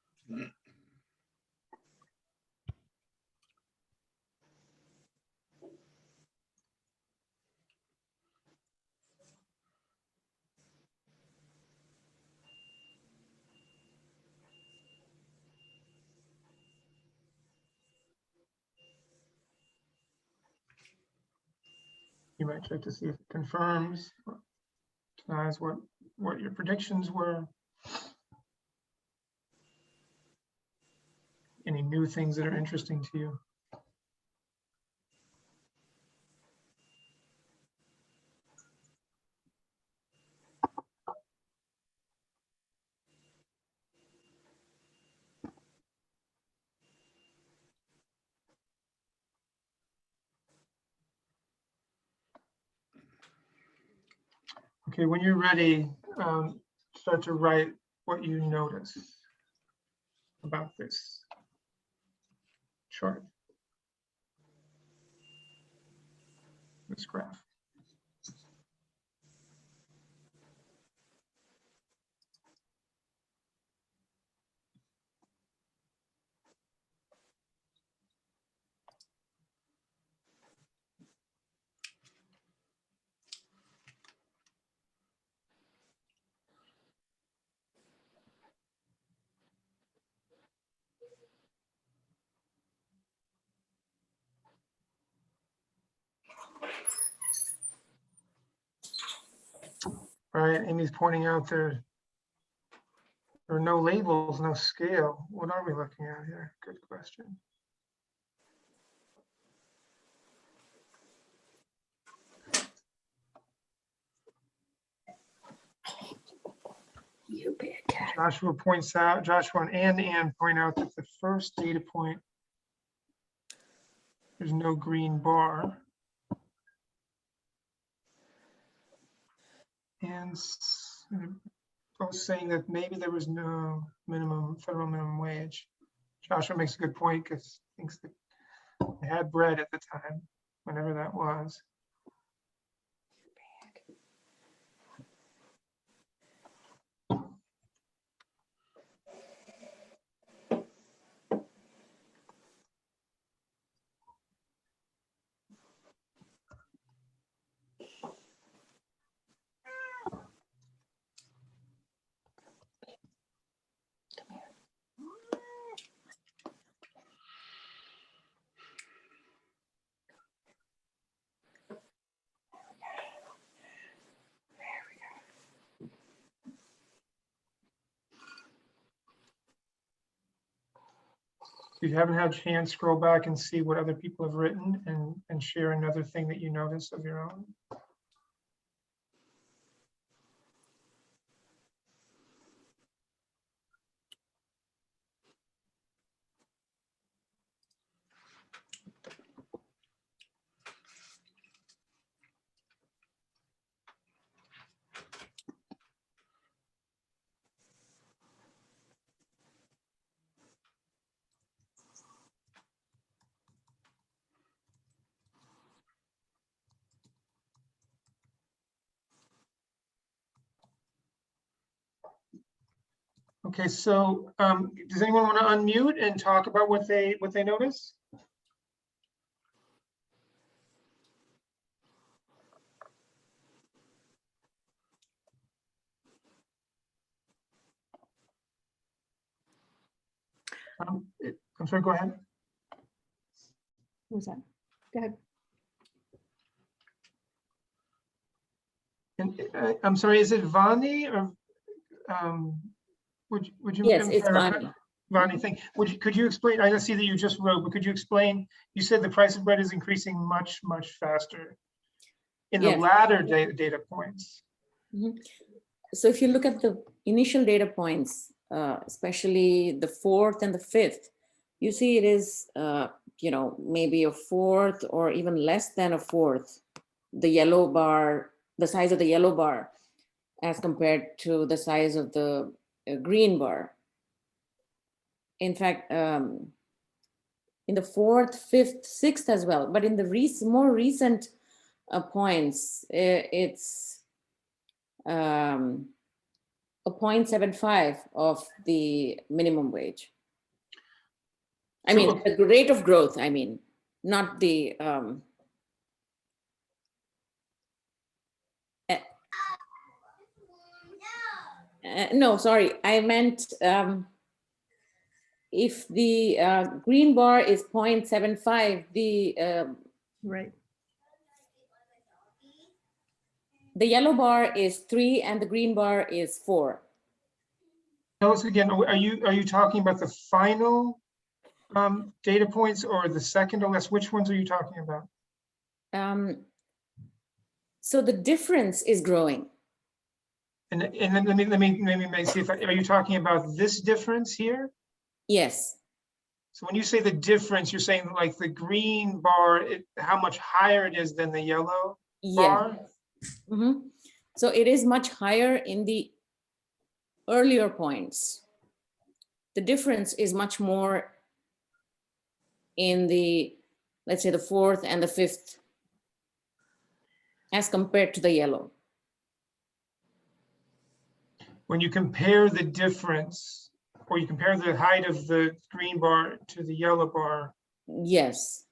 You might check to see if it confirms, or denies what your predictions were. Any new things that are interesting to you? Okay, when you're ready, start to write what you notice about this chart, this graph. Right, Amy's pointing out there are no labels, no scale. What are we looking at here? Good question. You big cat. Joshua and Ann point out that the first data point, there's no green bar. And both saying that maybe there was no federal minimum wage. Joshua makes a good point because he thinks that they had bread at the time, whenever that was. If you haven't had a chance, scroll back and see what other people have written and share another thing that you notice of your own. Okay, so does anyone want to unmute and talk about what they notice? I'm sorry, go ahead. What was that? Go ahead. And I'm sorry, is it Vani or would you? Yes, it's Vani. Vani, could you explain? I see that you just wrote, but could you explain? You said the price of bread is increasing much faster in the latter data points. Mm-hmm. So if you look at the initial data points, especially the 4th and the 5th, you see it is, maybe a 4th or even less than a 4th, the yellow bar, the size of the yellow bar as compared to the size of the green bar. In fact, in the 4th, 5th, 6th as well, but in the more recent points, it's a 0.75 of the minimum wage. I mean, the rate of growth, I mean, not the, no, sorry, I meant if the green bar is 0.75, the Right. the yellow bar is 3 and the green bar is 4. Tell us again, are you talking about the final data points or the second or less? Which ones are you talking about? So the difference is growing. And then let me see if are you talking about this difference here? Yes. So when you say the difference, you're saying like the green bar, how much higher it is than the yellow bar? Mm-hmm. So it is much higher in the earlier points. The difference is much more in the, let's say, the 4th and the 5th as compared to the yellow. When you compare the difference, or you compare the height of the green bar to the yellow bar. Yes.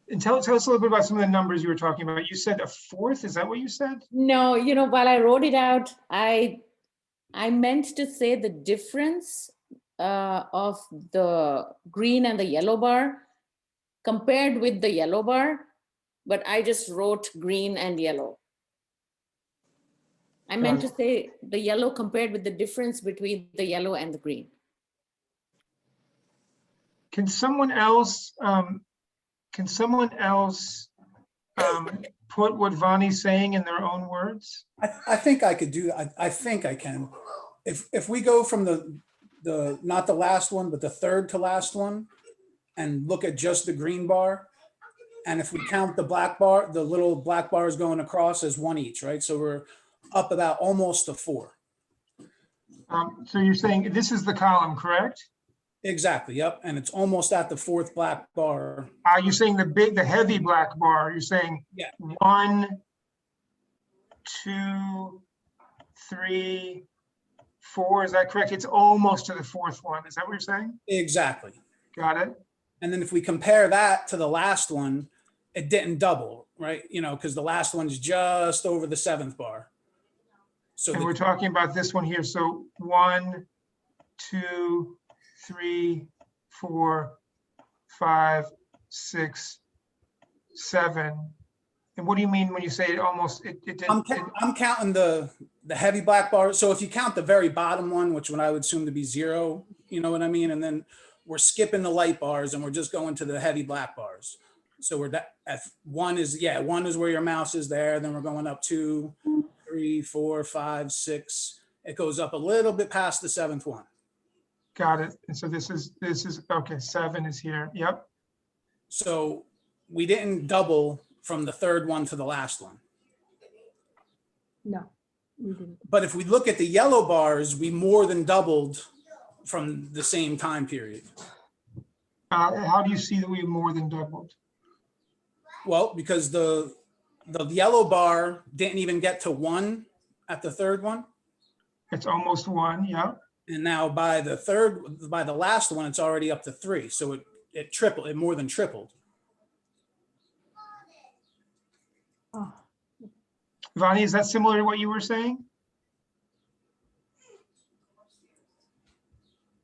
And tell us a little bit about some of the numbers you were talking about. You said a 4th, is that what you said? No, while I wrote it out, I meant to say the difference of the green and the yellow bar compared with the yellow bar, but I just wrote green and yellow. I meant to say the yellow compared with the difference between the yellow and the green. Can someone else put what Vani's saying in their own words? I think I could do that. I think I can. If we go from the not the last one, but the 3rd to last one, and look at just the green bar, and if we count the black bar, the little black bars going across as 1 each, right? So we're up about almost a 4. So you're saying this is the column, correct? Exactly. Yep. And it's almost at the 4th black bar. Are you saying the heavy black bar? You're saying 1, 2, 3, 4. Is that correct? It's almost to the 4th one. Is that what you're saying? Exactly. Got it. And then if we compare that to the last one, it didn't double, right? Because the last one's just over the 7th bar. So we're talking about this one here. So 1, 2, 3, 4, 5, 6, 7. And what do you mean when you say it almost? It didn't. I'm counting the heavy black bar. So if you count the very bottom one, which one I would assume to be 0, you know what I mean? And then we're skipping the light bars and we're just going to the heavy black bars. So we're at one is where your mouse is there. Then we're going up 2, 3, 4, 5, 6. It goes up a little bit past the 7th one. Got it. And so this is, okay, 7 is here. Yep. So we didn't double from the 3rd one to the last one. No, we didn't. But if we look at the yellow bars, we more than doubled from the same time period. How do you see that we more than doubled? Well, because the yellow bar didn't even get to 1 at the 3rd one. It's almost 1, yeah. And now by the last one, it's already up to 3. So it tripled, it more than tripled. Oh, Vani, is that similar to what you were saying?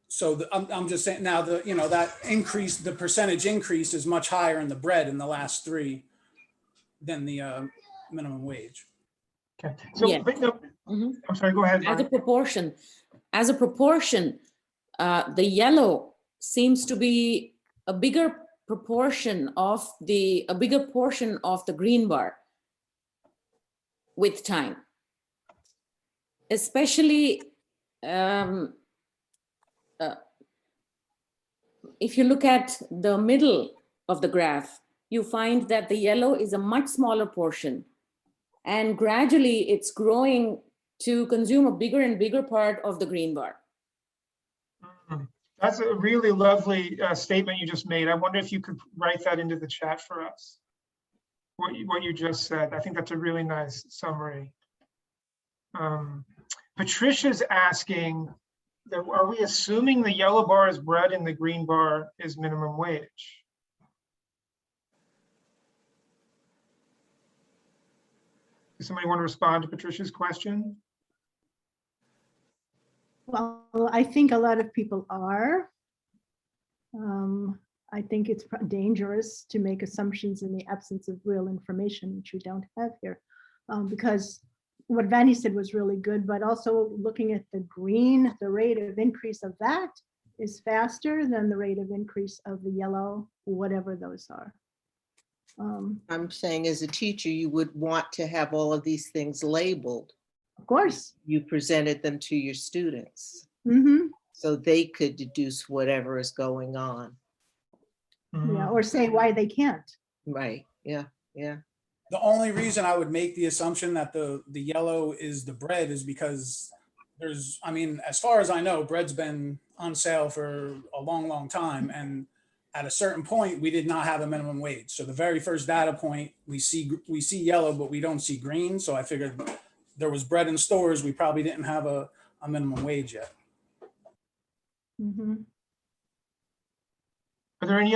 So I'm just saying now that increase, the percentage increase is much higher in the bread in the last 3 than the minimum wage. Okay. So, Yeah. but no, Mhm. I'm sorry, go ahead. As a Vani. proportion, the yellow seems to be a bigger portion of the green bar with time. Especially if you look at the middle of the graph, you find that the yellow is a much smaller portion. And gradually it's growing to consume a bigger and bigger part of the green bar. That's a really lovely statement you just made. I wonder if you could write that into the chat for us. What you just said. I think that's a really nice summary. Patricia's asking, are we assuming the yellow bar is bread and the green bar is minimum wage? Does somebody want to respond to Patricia's question? well, I think a lot of people are. I think it's dangerous to make assumptions in the absence of real information, which we don't have here. Because what Vanny said was really good, but also looking at the green, the rate of increase of that is faster than the rate of increase of the yellow, whatever those are. I'm saying as a teacher, you would want to have all of these things labeled. Of course. You presented them to your students Mm-hmm. so they could deduce whatever is going on. Yeah, or say why they can't. Right, yeah, yeah. The only reason I would make the assumption that the yellow is the bread is because as far as I know, bread's been on sale for a long, long time. And at a certain point, we did not have a minimum wage. So the very first data point, we see yellow, but we don't see green. So I figured there was bread in stores. We probably didn't have a minimum wage yet. Mm-hmm. Is there any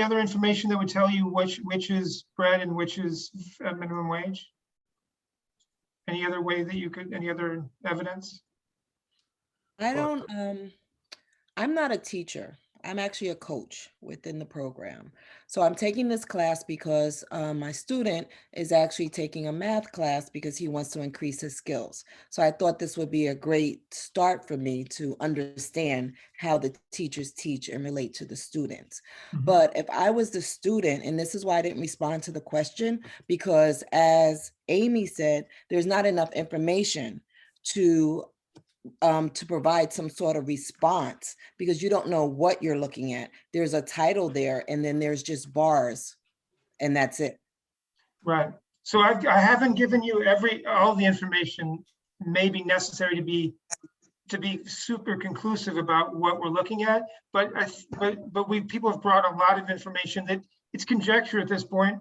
other information that would tell you which is bread and which is minimum wage? Any other way that you could, any other evidence? I'm not a teacher. I'm actually a coach within the program. So I'm taking this class because my student is actually taking a math class because he wants to increase his skills. So I thought this would be a great start for me to understand how the teachers teach and relate to the students. Mm-hmm. But if I was the student, and this is why I didn't respond to the question, because as Amy said, there's not enough information to provide some sort of response because you don't know what you're looking at. There's a title there and then there's just bars and that's it. Right. So I haven't given you all the information may be necessary to be super conclusive about what we're looking at, but people have brought a lot of information that it's conjecture at this point.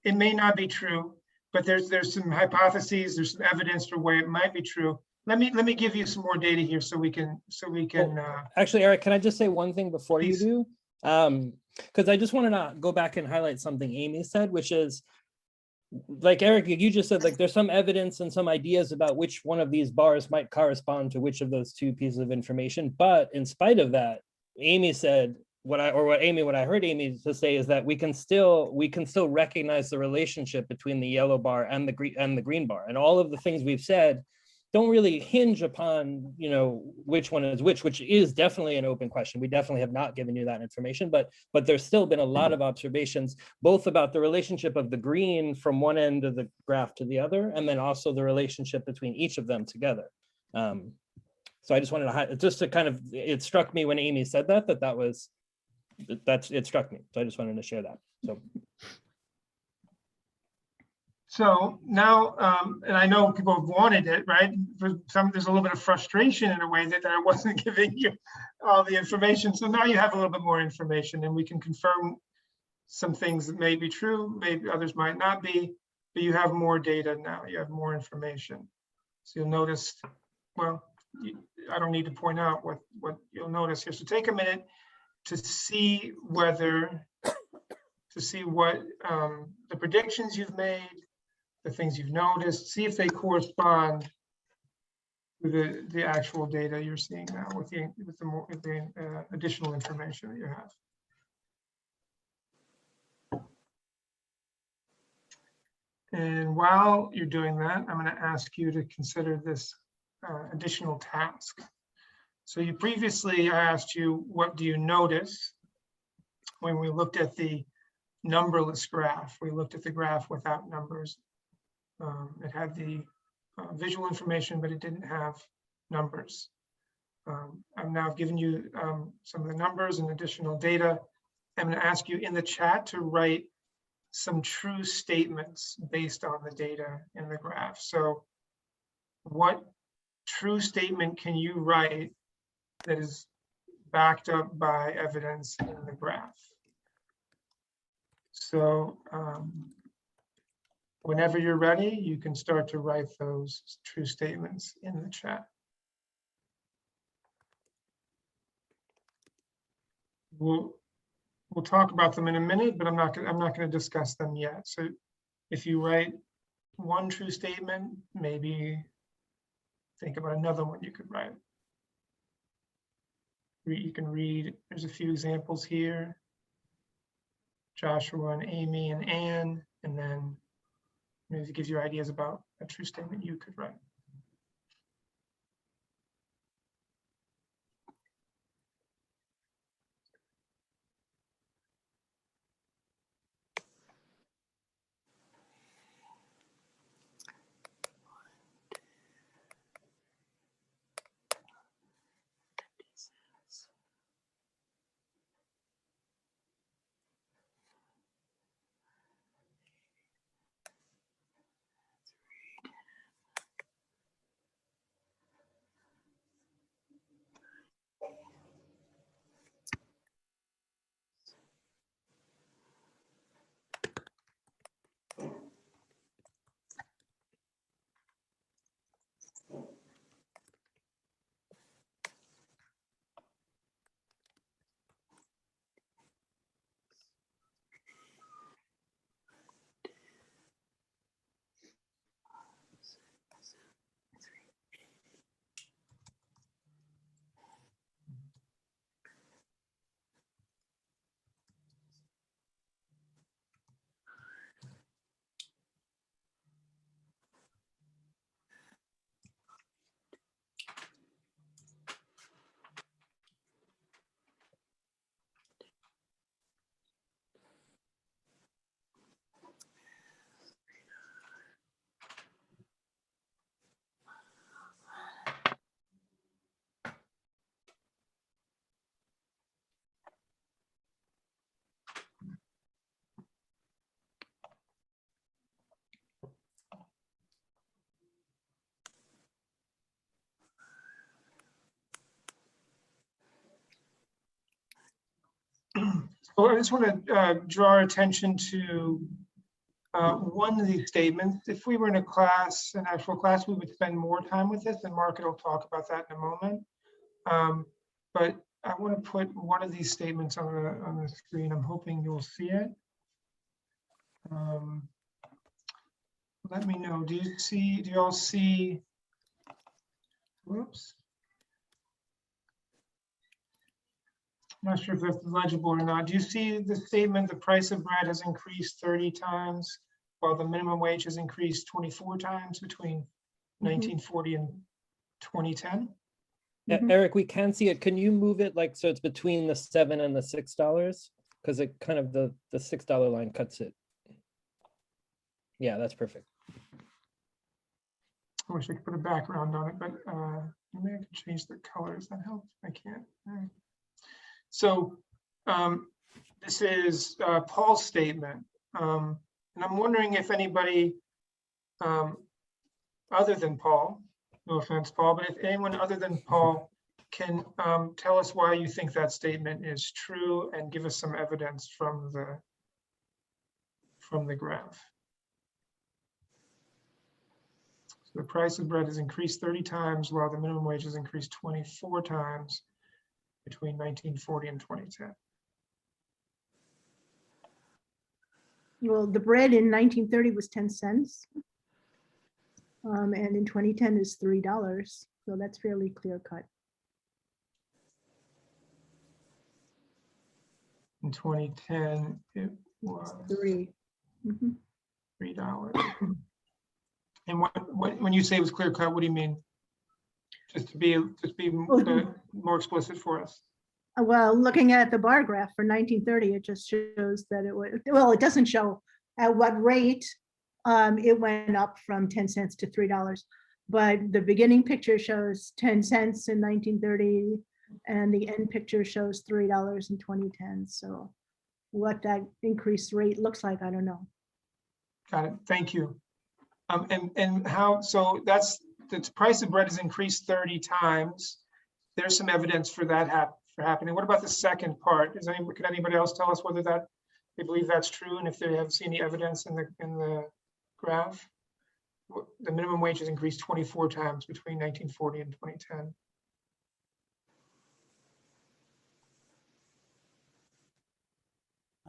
It may not be true, but there's some hypotheses, there's some evidence for why it might be true. Let me give you some more data here so we can. Actually, Eric, can I just say one thing before Please. you do? Because I just wanted to go back and highlight something Amy said, which is, like Eric, you just said, like there's some evidence and some ideas about which one of these bars might correspond to which of those two pieces of information. But in spite of that, Amy said what I heard Amy to say is that we can still recognize the relationship between the yellow bar and the green bar, and all of the things we've said don't really hinge upon, you know, which one is which is definitely an open question. We definitely have not given you that information, but there's still been a lot of observations, both about the relationship of the green from one end of the graph to the other, and then also the relationship between each of them together. So I just wanted to just to kind of, it struck me when Amy said that it struck me. So I just wanted to share that. So now, and I know people have wanted it, right? For some, there's a little bit of frustration in a way that I wasn't giving you all the information. So now you have a little bit more information, and we can confirm some things that may be true, maybe others might not be, but you have more data now, you have more information. So you'll notice, well, I don't need to point out what you'll notice here. So take a minute to see whether, to see what the predictions you've made, the things you've noticed, see if they correspond with the actual data you're seeing now with the additional information that you have. And while you're doing that, I'm going to ask you to consider this additional task. So you previously, I asked you, what do you notice? When we looked at the numberless graph, we looked at the graph without numbers. It had the visual information, but it didn't have numbers. I've now given you some of the numbers and additional data. I'm going to ask you in the chat to write some true statements based on the data in the graph. So what true statement can you write that is backed up by evidence in the graph? So whenever you're ready, you can start to write those true statements in the chat. We'll talk about them in a minute, but I'm not going to discuss them yet. So if you write one true statement, maybe think about another one you could write. You can read, there's a few examples here. Joshua and Amy and Anne, and then maybe it gives you ideas about a true statement you could write. So I just want to draw our attention to one of these statements. If we were in a class, an actual class, we would spend more time with this, and Mark will talk about that in a moment. But I want to put one of these statements on the screen. I'm hoping you'll see it. Let me know. Do you all see? Whoops. I'm not sure if that's legible or not. Do you see the statement, the price of bread has increased 30 times while the minimum wage has increased 24 times between 1940 and 2010. Mhm. Eric, we can see it. Can you move it like so it's between the $7 and the $6? Because it kind of the $6 line cuts it. Yeah, that's perfect. I wish I could put a background on it, but maybe I could change the colors. That helps. I can't. All right. So this is Paul's statement. And I'm wondering if anybody other than Paul, no offense, Paul, but if anyone other than Paul can tell us why you think that statement is true and give us some evidence from the graph. So the price of bread has increased 30 times while the minimum wage has increased 24 times between 1940 and 2010. Well, the bread in 1930 was 10 cents. And in 2010 is $3. So that's fairly clear cut. In 2010, it was Three. Mhm. $3. And when you say it was clear cut, what do you mean? Just to be more explicit for us. Well, looking at the bar graph for 1930, it just shows that it was, well, it doesn't show at what rate it went up from 10 cents to $3. But the beginning picture shows 10 cents in 1930, and the end picture shows $3 in 2010. So what that increased rate looks like, I don't know. Got it. Thank you. And how, so that's, the price of bread has increased 30 times. There's some evidence for that happening. What about the second part? Could anybody else tell us whether they believe that's true, and if they have seen any evidence in the graph? The minimum wage has increased 24 times between 1940 and 2010.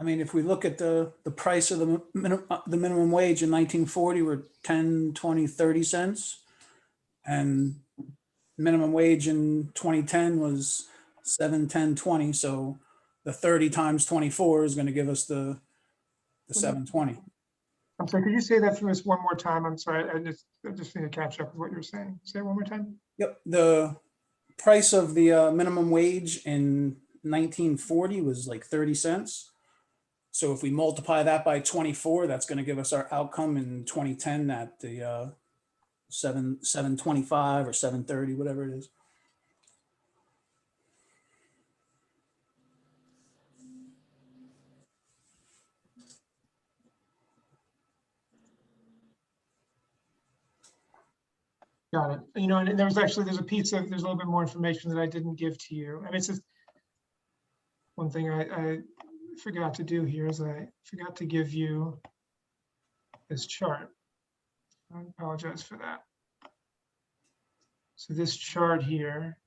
I mean, if we look at the price of the minimum wage in 1940 were 10, 20, 30 cents. And minimum wage in 2010 was 7, 10, 20. So the 30 times 24 is going to give us the 720. I'm sorry, could you say that for us one more time? I'm sorry, I just need to catch up with what you're saying. Say it one more time. Yep. The price of the minimum wage in 1940 was like 30 cents. So if we multiply that by 24, that's going to give us our outcome in 2010 at the 725 or 730, whatever it is. Got it. You know, and there's a little bit more information that I didn't give to you. And it's just one thing I forgot to do here is I forgot to give you this chart. I apologize for that. So this chart here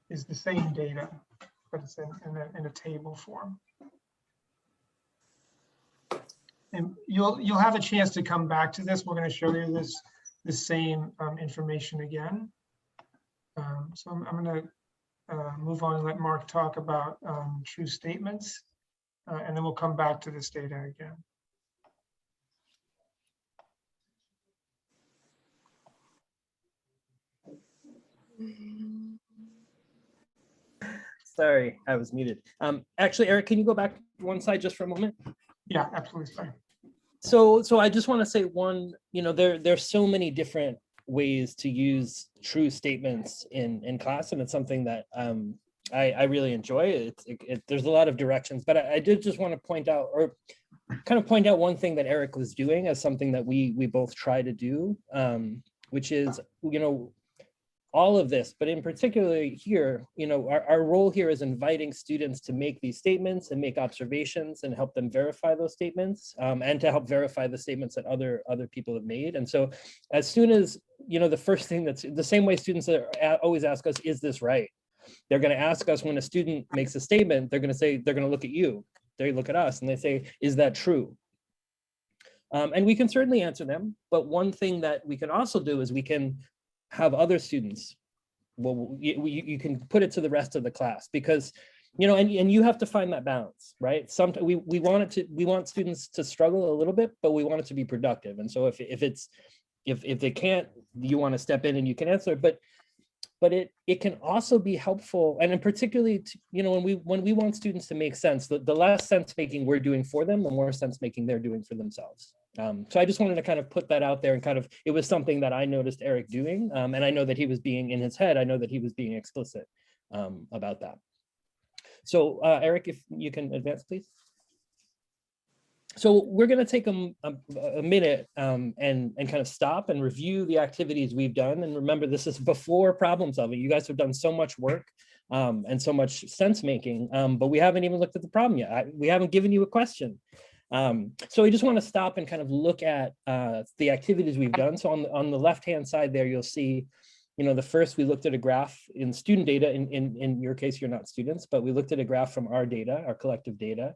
is the same data, but it's in a table form. And you'll have a chance to come back to this. We're going to show you the same information again. So I'm going to move on and let Mark talk about true statements, and then we'll come back to this data again. Sorry, I was muted. Actually, Eric, can you go back one slide just for a moment? Yeah, absolutely. Sorry. So I just want to say one, there's so many different ways to use true statements in class, and it's something that I really enjoy. There's a lot of directions, but I did just want to point out one thing that Eric was doing as something that we both try to do, which is, all of this, but in particular here, our role here is inviting students to make these statements and make observations and help them verify those statements, and to help verify the statements that other people have made. And so as soon as, the first thing that's the same way students always ask us, is this right? They're going to ask us when a student makes a statement, they're going to look at you, they look at us and they say, is that true? And we can certainly answer them. But one thing that we can also do is we can have other students, you can put it to the rest of the class, because and you have to find that balance, right? Sometimes we want students to struggle a little bit, but we want it to be productive. And so if if they can't, you want to step in and you can answer, but it can also be helpful, and in particularly, when we want students to make sense, the less sense making we're doing for them, the more sense making they're doing for themselves. So I just wanted to kind of put that out there, and kind of, it was something that I noticed Eric doing, and I know that he was being, in his head, I know that he was being explicit about that. So Eric, if you can advance, please. So we're going to take a minute and kind of stop and review the activities we've done. And remember, this is before problem solving. You guys have done so much work and so much sense making, but we haven't even looked at the problem yet. We haven't given you a question. So we just want to stop and kind of look at the activities we've done. So on the left-hand side there, you'll see, the first we looked at a graph in student data. In your case, you're not students, but we looked at a graph from our data, our collective data.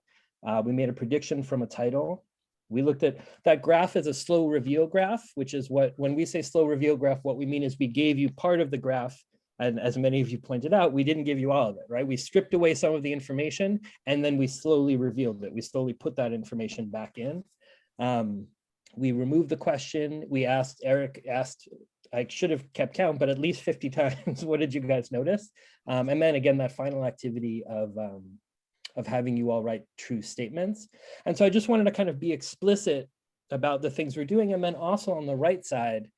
We made a prediction from a title. We looked at that graph as a slow reveal graph, which is when we say slow reveal graph, what we mean is we gave you part of the graph. And as many of you pointed out, we didn't give you all of it, right? We stripped away some of the information and then we slowly revealed it. We slowly put that information back in. We removed the question. Eric asked, I should have kept count, but at least 50 times, what did you guys notice? And then again, that final activity of having you all write true statements. And so I just wanted to kind of be explicit about the things we're doing. And then also on the right side,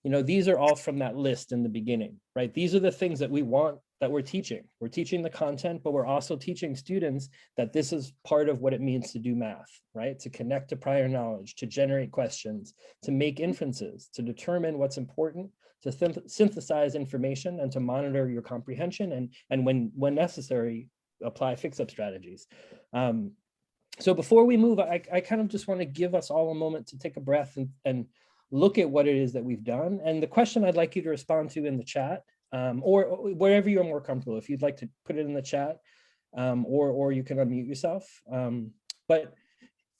these are all from that list in the beginning, right? These are the things that we want, that we're teaching. We're teaching the content, but we're also teaching students that this is part of what it means to do math, right? To connect to prior knowledge, to generate questions, to make inferences, to determine what's important, to synthesize information, and to monitor your comprehension, and when necessary, apply fix-up strategies. So before we move, I kind of just want to give us all a moment to take a breath and look at what it is that we've done. And the question I'd like you to respond to in the chat, or wherever you're more comfortable, if you'd like to put it in the chat, or you can unmute yourself. But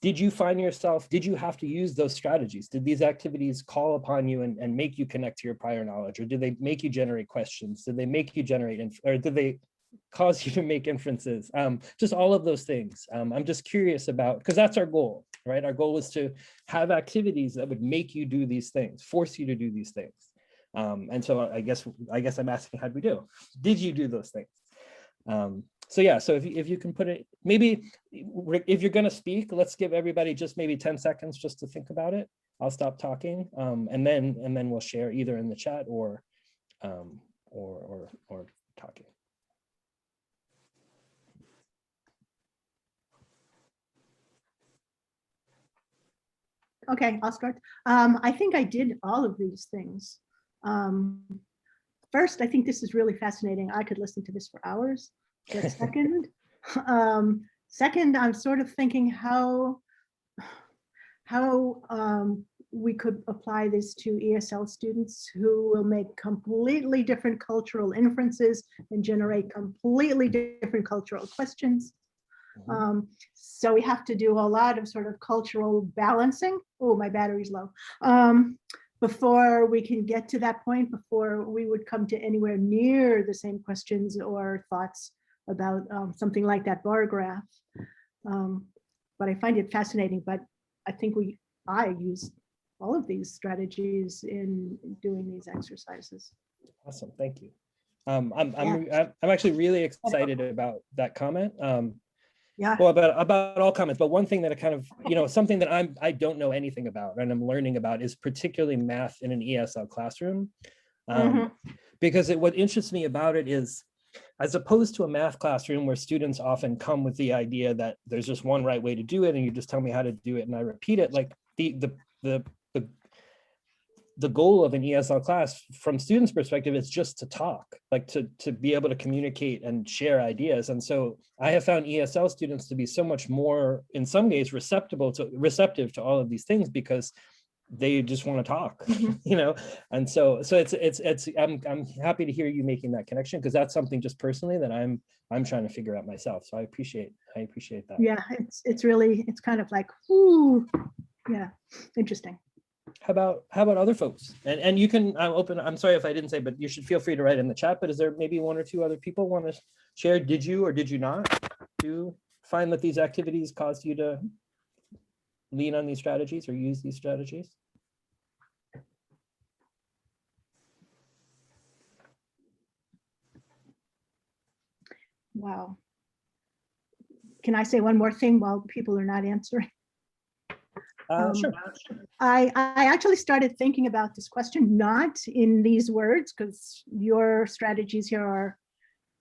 did you have to use those strategies? Did these activities call upon you and make you connect to your prior knowledge? Or did they make you generate questions? Did they make you generate, or did they cause you to make inferences? Just all of those things. I'm just curious about, because that's our goal, right? Our goal is to have activities that would make you do these things, force you to do these things. And so I guess I'm asking, how'd we do? Did you do those things? So yeah, so if you can put it, maybe if you're gonna speak, let's give everybody just maybe 10 seconds just to think about it. I'll stop talking, and then we'll share either in the chat or talking. Okay, I'll start. I think I did all of these things. First, I think this is really fascinating. I could listen to this for hours. But second, I'm sort of thinking how we could apply this to ESL students who will make completely different cultural inferences and generate completely different cultural questions. So we have to do a lot of sort of cultural balancing. Oh, my battery's low. Before we can get to that point, before we would come to anywhere near the same questions or thoughts about something like that bar graph. But I find it fascinating, but I think I use all of these strategies in doing these exercises. Awesome, thank you. I'm actually really excited about that comment. Yeah. Well, about all comments, but one thing that I kind of, something that I don't know anything about and I'm learning about is particularly math in an ESL classroom. Because what interests me about it is, as opposed to a math classroom where students often come with the idea that there's just one right way to do it and you just tell me how to do it and I repeat it, like the goal of an ESL class from students' perspective is just to talk, like to be able to communicate and share ideas. And so I have found ESL students to be so much more, in some ways, receptive to all of these things because they just want to talk, And so I'm happy to hear you making that connection, because that's something just personally that I'm trying to figure out myself. So I appreciate that. Yeah, it's kind of like, ooh, yeah, interesting. How about other folks? And you can, I'm sorry if I didn't say, but you should feel free to write in the chat, but is there maybe one or two other people want to share? Did you or did you not find that these activities caused you to lean on these strategies or use these strategies? Wow. Can I say one more thing while people are not answering? Sure. I actually started thinking about this question, not in these words, because your strategies here are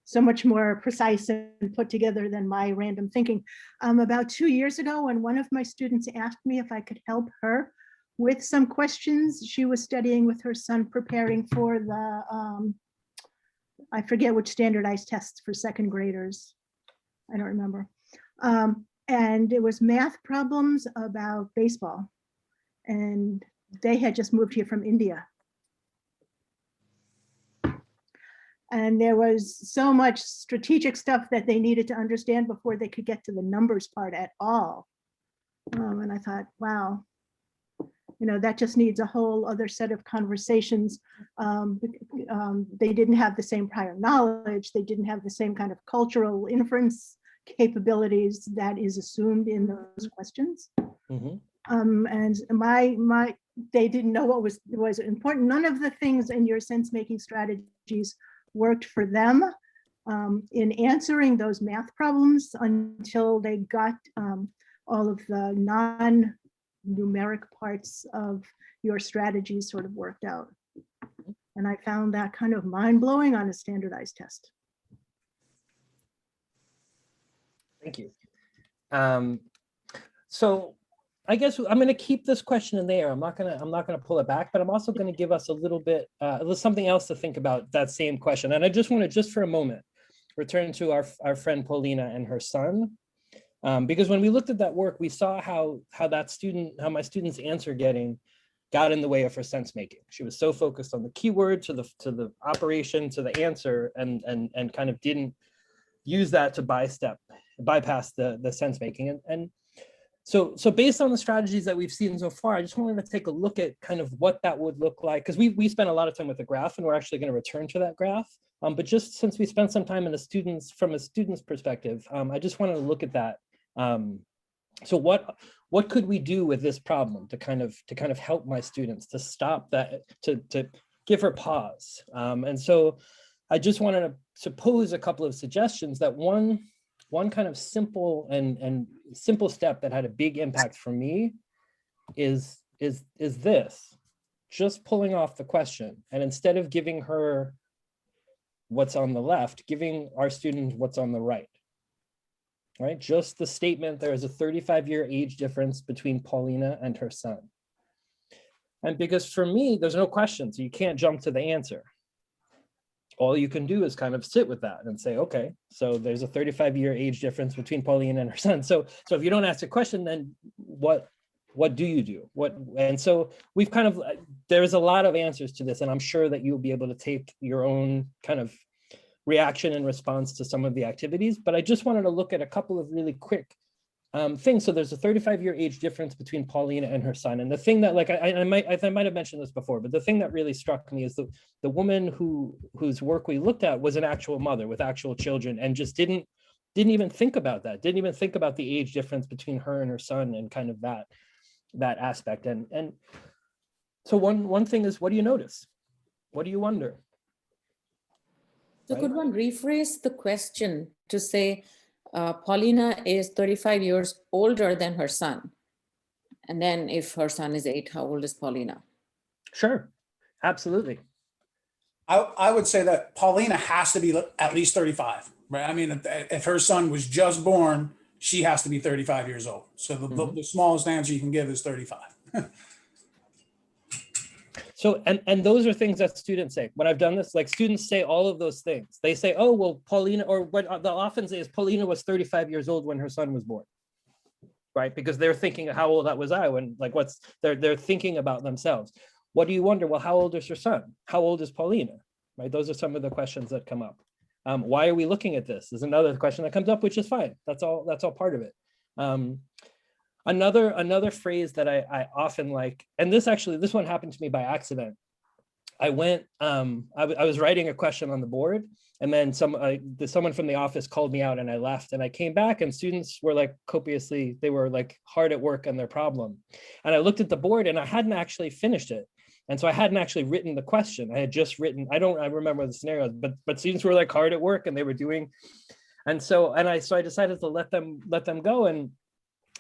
so much more precise and put together than my random thinking. About 2 years ago, when one of my students asked me if I could help her with some questions, she was studying with her son, preparing for the, I forget which standardized tests for second graders. I don't remember. And it was math problems about baseball. And they had just moved here from India. And there was so much strategic stuff that they needed to understand before they could get to the numbers part at all. And I thought, wow, that just needs a whole other set of conversations. They didn't have the same prior knowledge. They didn't have the same kind of cultural inference capabilities that is assumed in those questions. Mhm. And they didn't know what was important. None of the things in your sense-making strategies worked for them in answering those math problems until they got all of the non-numeric parts of your strategies sort of worked out. And I found that kind of mind-blowing on a standardized test. Thank you. So I guess I'm going to keep this question in there. I'm not going to pull it back, but I'm also going to give us a little bit, something else to think about that same question. And I just want to, just for a moment, return to our friend Paulina and her son, because when we looked at that work, we saw how my student's answer got in the way of her sense making. She was so focused on the keyword, to the operation, to the answer, and kind of didn't use that to bypass the sense making. And so based on the strategies that we've seen so far, I just wanted to take a look at kind of what that would look like, because we spent a lot of time with the graph, and we're actually going to return to that graph. But just since we spent some time from a student's perspective, I just wanted to look at that. So what could we do with this problem to kind of help my students to stop that, to give her pause? And so I just wanted to pose a couple of suggestions. That one kind of simple step that had a big impact for me is this: just pulling off the question, and instead of giving her what's on the left, giving our student what's on the right. Right? Just the statement, there is a 35-year age difference between Paulina and her son. And because for me, there's no question, so you can't jump to the answer. All you can do is kind of sit with that and say, okay, so there's a 35-year age difference between Paulina and her son. So if you don't ask a question, then what do you do? And so we've kind of, there's a lot of answers to this, and I'm sure that you'll be able to take your own kind of reaction and response to some of the activities, but I just wanted to look at a couple of really quick things. So there's a 35-year age difference between Paulina and her son. And the thing that, like, I might have mentioned this before, but the thing that really struck me is the woman whose work we looked at was an actual mother with actual children, and just didn't even think about that, didn't even think about the age difference between her and her son, and kind of that aspect. And so one thing is, what do you notice? What do you wonder? So Right? could one rephrase the question to say, Paulina is 35 years older than her son? And then if her son is 8, how old is Paulina? Sure, absolutely. I would say that Paulina has to be at least 35, right? I mean, if her son was just born, she has to be 35 years old. So the smallest answer you can give is 35. So, and those are things that students say. When I've done this, like, students say all of those things. They say, oh, well, Paulina, or what they'll often say is Paulina was 35 years old when her son was born, right? Because they're thinking, how old that was I when, like, they're thinking about themselves. What do you wonder? Well, how old is her son? How old is Paulina, right? Those are some of the questions that come up. Why are we looking at this? Is another question that comes up, which is fine. That's all part of it. Another phrase that I often like, and this one happened to me by accident. I was writing a question on the board, and then someone from the office called me out, and I left, and I came back, and students were like they were like hard at work on their problem. And I looked at the board, and I hadn't actually finished it. And so I hadn't actually written the question. I had just written, I remember the scenarios, but students were like hard at work, and they were doing, And so I decided to let them go. And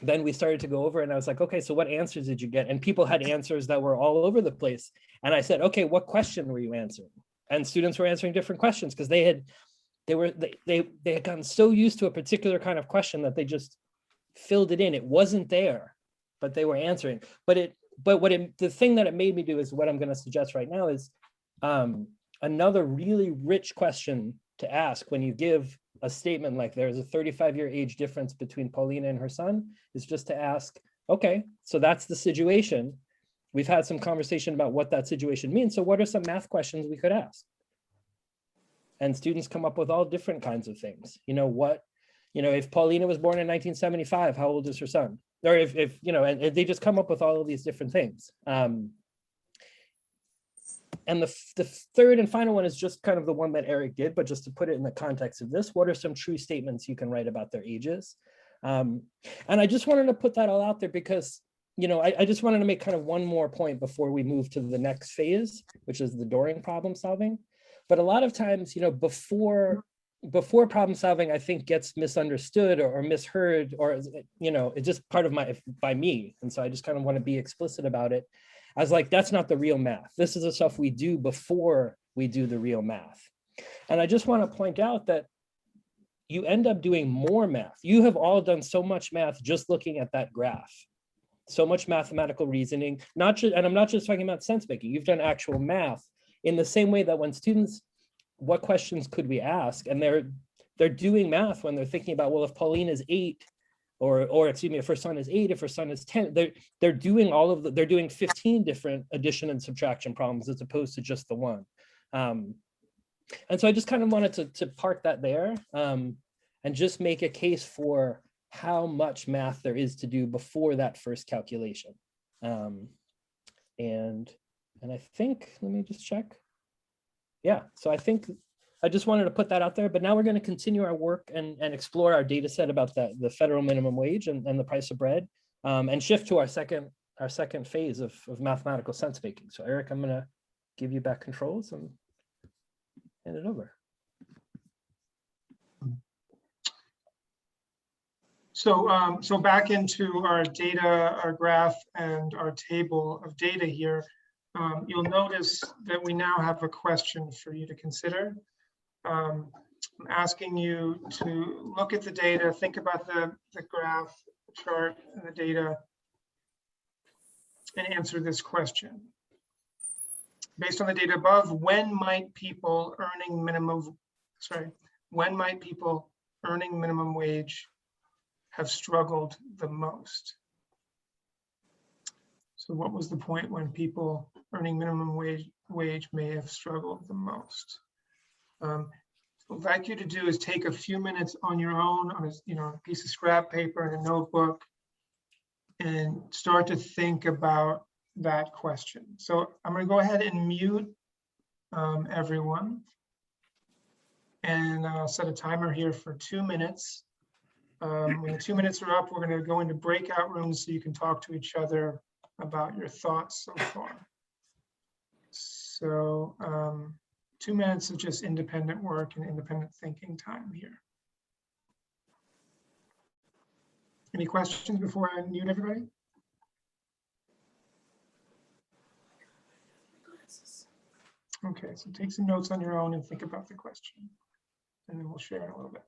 then we started to go over and I was like, okay, so what answers did you get? And people had answers that were all over the place. And I said, okay, what question were you answering? And students were answering different questions because they had gotten so used to a particular kind of question that they just filled it in. It wasn't there, but they were answering. The thing that it made me do is what I'm going to suggest right now is another really rich question to ask when you give a statement like there's a 35-year age difference between Paulina and her son, is just to ask, okay, so that's the situation. We've had some conversation about what that situation means. So what are some math questions we could ask? And students come up with all different kinds of things. If Paulina was born in 1975, how old is her son? Or if and they just come up with all of these different things. And the third and final one is just kind of the one that Eric did, but just to put it in the context of this, what are some true statements you can write about their ages? And I just wanted to put that all out there because, I just wanted to make kind of one more point before we move to the next phase, which is the during problem solving. But a lot of times, before problem solving, I think gets misunderstood or misheard, or, it's just part of by me. And so I just kind of want to be explicit about it. I was like, that's not the real math. This is the stuff we do before we do the real math. And I just want to point out that you end up doing more math. You have all done so much math just looking at that graph. So much mathematical reasoning, and I'm not just talking about sense making. You've done actual math in the same way that when students, what questions could we ask? And they're doing math when they're thinking about, well, if Pauline is 8, or excuse me, if her son is 8, if her son is 10, they're doing 15 different addition and subtraction problems as opposed to just the one. And so I just kind of wanted to park that there and just make a case for how much math there is to do before that first calculation. And I think, let me just check. Yeah, so I think I just wanted to put that out there, but now we're going to continue our work and explore our data set about the federal minimum wage and the price of bread, and shift to our second phase of mathematical sense making. So Eric, I'm going to give you back controls and hand it over. So back into our data, our graph, and our table of data here, you'll notice that we now have a question for you to consider. I'm asking you to look at the data, think about the graph, the chart, and the data, and answer this question. Based on the data above, when might people earning minimum wage have struggled the most? So what was the point when people earning minimum wage may have struggled the most? What I'd like you to do is take a few minutes on your own on a piece of scrap paper and a notebook and start to think about that question. So I'm going to go ahead and mute everyone, and I'll set a timer here for 2 minutes. When the 2 minutes are up, we're going to go into breakout rooms so you can talk to each other about your thoughts so far. So 2 minutes of just independent work and independent thinking time here. Any questions before I mute everybody? Okay, so take some notes on your own and think about the question, and then we'll share in a little bit.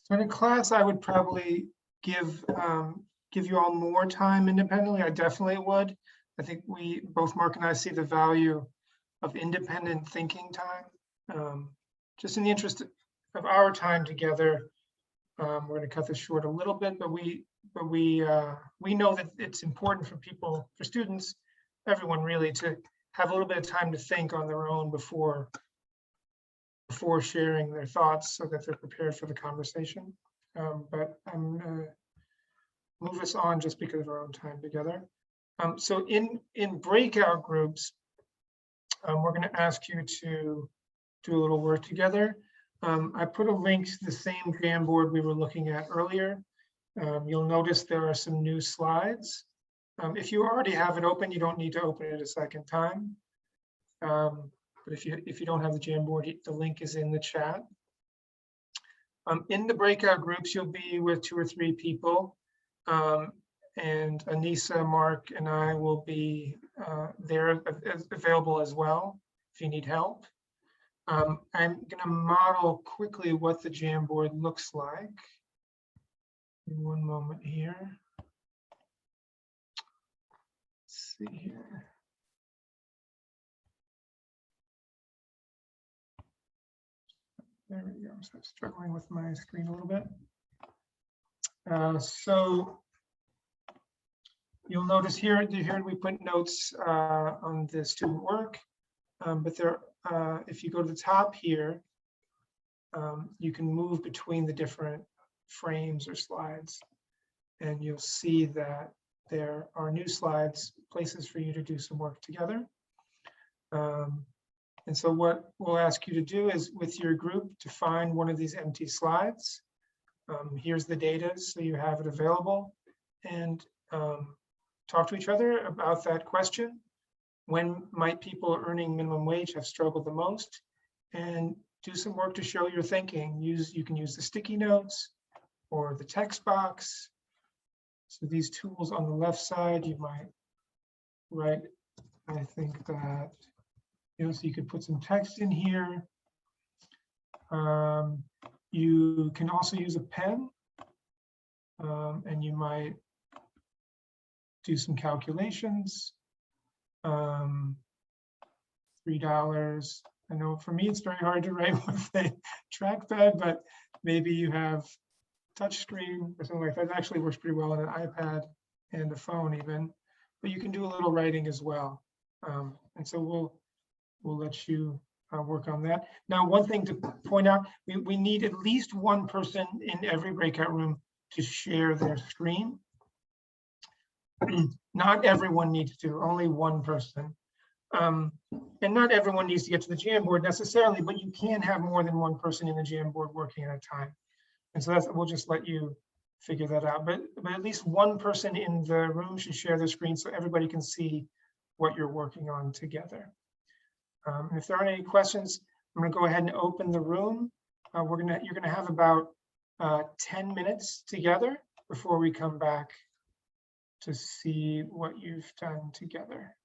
So in a class, I would probably give you all more time independently. I definitely would. I think both Mark and I see the value of independent thinking time. Just in the interest of our time together, we're going to cut this short a little bit, but we know that it's important for students, everyone really, to have a little bit of time to think on their own before sharing their thoughts so that they're prepared for the conversation. But I'm going to move us on just because of our own time together. So in breakout groups, we're going to ask you to do a little work together. I put a link to the same Jamboard we were looking at earlier. You'll notice there are some new slides. If you already have it open, you don't need to open it a second time. But if you don't have the Jamboard, the link is in the chat. In the breakout groups, you'll be with 2 or 3 people. And Anissa, Mark, and I will be there available as well if you need help. I'm going to model quickly what the Jamboard looks like. In one moment here. Let's see here. There we go. So I'm struggling with my screen a little bit. So you'll notice here we put notes on the student work, but there, if you go to the top here, you can move between the different frames or slides, and you'll see that there are new slides, places for you to do some work together. And so what we'll ask you to do is, with your group, to find one of these empty slides. Here's the data, so you have it available, and talk to each other about that question. When might people earning minimum wage have struggled the most? And do some work to show your thinking. You can use the sticky notes or the text box. So these tools on the left side, you might write, I think that, so you could put some text in here. You can also use a pen, and you might do some calculations. $3. I know for me, it's very hard to write with a trackpad, but maybe you have touch screen or something like that. It actually works pretty well on an iPad and a phone even, but you can do a little writing as well. And so we'll let you work on that. Now, one thing to point out, we need at least one person in every breakout room to share their screen. Not everyone needs to, only one person. And not everyone needs to get to the Jamboard necessarily, but you can have more than one person in the Jamboard working at a time. And so we'll just let you figure that out. But at least one person in the room should share their screen so everybody can see what you're working on together. And if there aren't any questions, I'm going to go ahead and open the room. You're gonna have about 10 minutes together before we come back to see what you've done together.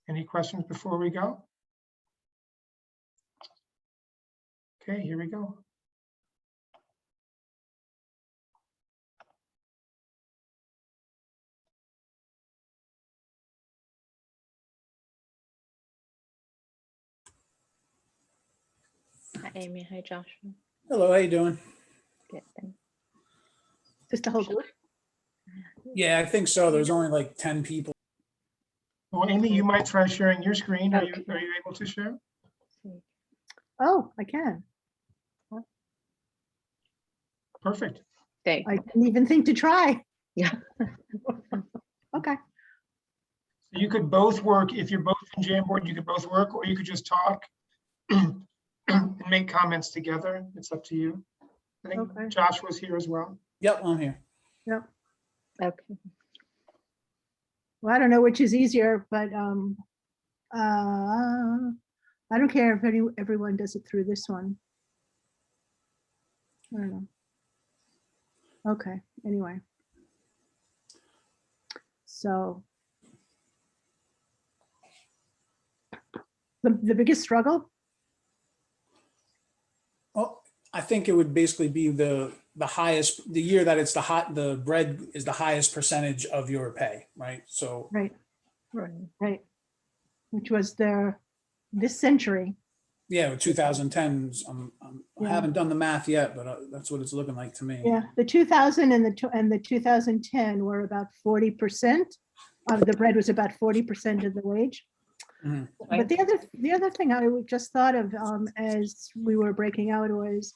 Any questions before we go? Okay, here we go. Hi, Amy. Hi, Joshua. Hello, how you doing? Good. Thanks. Just the whole group? Yeah, I think so. There's only like 10 people. Well, Amy, you might try sharing your screen. Are you able to share? Oh, I can. Perfect. Okay. I didn't even think to try. Yeah. Okay. So you could both work, if you're both in Jamboard, you could both work, or you could just talk and make comments together. It's up to you. I think Okay. Josh was here as well. Yep, I'm here. Yep. Okay. Well, I don't know which is easier, but I don't care if everyone does it through this one. I don't know. Okay, anyway. So the biggest struggle? Oh, I think it would basically be the highest, the year that it's the bread is the highest percentage of your pay, right? So, Right, Right. right. Which was this century. yeah, with 2010s, I Yeah. haven't done the math yet, but that's what it's looking like to me. Yeah, the 2000 and the 2010 were about 40%. The bread was about 40% of the wage. Mhm. But the other thing I just thought of as we were breaking out was